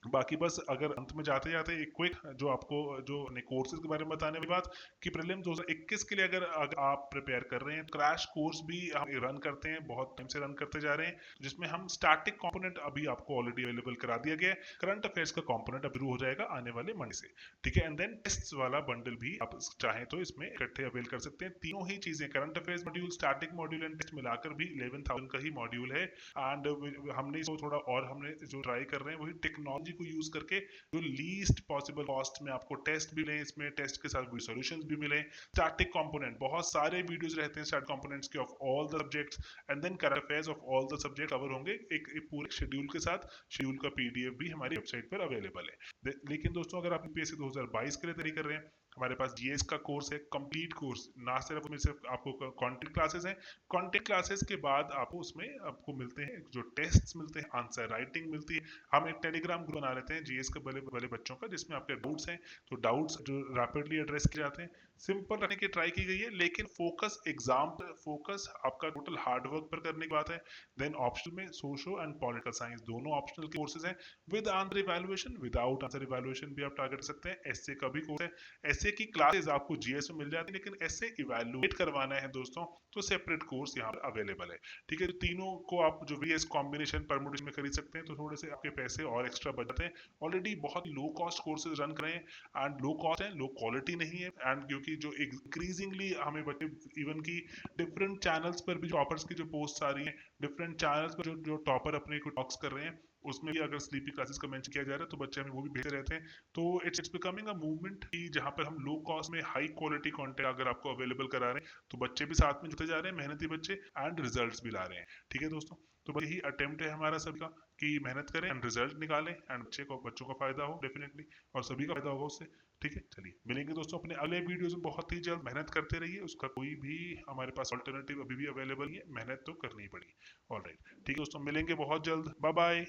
Speaker 2: बाकी बस अगर अंत में जाते जाते एक क्विक जो आपको जो कोर्सेज के बारे में बताने की बात, कि प्रीलिम्स 2021 के लिए अगर आप प्रिपेयर कर रहे हैं, क्रैश कोर्स भी हम रन करते हैं, बहुत टाइम से रन करते जा रहे हैं, जिसमें हम स्टैटिक कंपोनेंट अभी आपको ऑलरेडी अवेलेबल करा दिया गया है। करंट अफेयर्स का कंपोनेंट अब शुरू हो जाएगा आने वाले मंडे से। ठीक है, एंड देन टेस्ट वाला बंडल भी आप चाहें तो इसमें इकट्ठे अवेल कर सकते हैं। तीनों ही चीजें, current affairs module, static module and test मिलाकर भी 11,000 का ही मॉड्यूल है। एंड हमने इसको थोड़ा और हमने जो ट्राई कर रहे हैं वही टेक्नोलॉजी को यूज करके जो लीस्ट पॉसिबल कॉस्ट में आपको टेस्ट भी मिले, इसमें टेस्ट के साथ सॉल्यूशंस भी मिले। स्टैटिक कंपोनेंट, बहुत सारे वीडियोस रहते हैं स्टैटिक कंपोनेंट्स के of all the subjects, and then current affairs of all the subject cover होंगे एक पूरे शेड्यूल के साथ। शेड्यूल का पीडीएफ भी हमारी वेबसाइट पर अवेलेबल है। लेकिन दोस्तों अगर आप यूपीएससी 2022 के लिए तैयारी कर रहे हैं, हमारे पास जीएस का कोर्स है, कंप्लीट कोर्स, ना सिर्फ आपको कंटेंट क्लासेस हैं, कंटेंट क्लासेस के बाद आपको उसमें आपको मिलते हैं जो टेस्ट्स मिलते हैं, आंसर राइटिंग मिलती है। हम एक टेलीग्राम ग्रुप बना लेते हैं जीएस के बड़े बड़े बच्चों का, जिसमें आपके डाउट्स हैं तो डाउट्स जो रैपिडली एड्रेस किए जाते हैं। सिंपल रखने की ट्राई की गई है, लेकिन फोकस एग्जाम पर, फोकस आपका टोटल हार्ड वर्क पर करने की बात है। देन ऑप्शनल में सोशो एंड पॉलिटिकल साइंस दोनों ऑप्शनल कोर्सेज हैं with answer evaluation, without answer evaluation भी आप टारगेट कर सकते हैं। एसए का भी कोर्स है, एसए की क्लासेस आपको जीएस में मिल जाती है, लेकिन एसए इवैल्यूएट करवाना है दोस्तों तो सेपरेट कोर्स यहाँ पर अवेलेबल है। ठीक है, तो तीनों को आप जो भी कॉम्बिनेशन परमुटेशन में खरीद सकते हैं, तो थोड़े से आपके पैसे और एक्स्ट्रा बच जाते हैं। ऑलरेडी बहुत लो कॉस्ट कोर्सेज रन कर रहे हैं एंड लो कॉस्ट है, लो क्वालिटी नहीं है, एंड क्योंकि जो इंक्रीजिंगली हमें बच्चे इवन की डिफरेंट चैनल्स पर भी टॉपर्स की जो पोस्ट आ रही हैं, डिफरेंट चैनल्स पर जो टॉपर अपने को टॉक्स कर रहे हैं, उसमें भी अगर स्लीपी क्लासेस का मेंशन किया जा रहा है तो बच्चे हमें वो भी भेजते रहते हैं। तो इट्स बिकमिंग अ मूवमेंट कि जहाँ पर हम लो कॉस्ट में हाई क्वालिटी कंटेंट अगर आपको अवेलेबल करा रहे हैं, तो बच्चे भी साथ में जुड़ते जा रहे हैं, मेहनती बच्चे, एंड रिजल्ट्स भी ला रहे हैं। ठीक है दोस्तों, तो बस यही अटेम्प्ट है हमारा सबका कि मेहनत करें एंड रिजल्ट निकालें एंड बच्चों का फायदा हो डेफिनेटली, और सभी का फायदा होगा उससे। ठीक है, चलिए मिलेंगे दोस्तों अपने अगले वीडियोस में। बहुत ही जल्द मेहनत करते रहिए, उसका कोई भी हमारे पास ऑल्टरनेटिव अभी भी अवेलेबल नहीं है, मेहनत तो करनी ही पड़ेगी। ऑलराइट, ठीक है दोस्तों, मिलेंगे बहुत जल्द। Bye bye.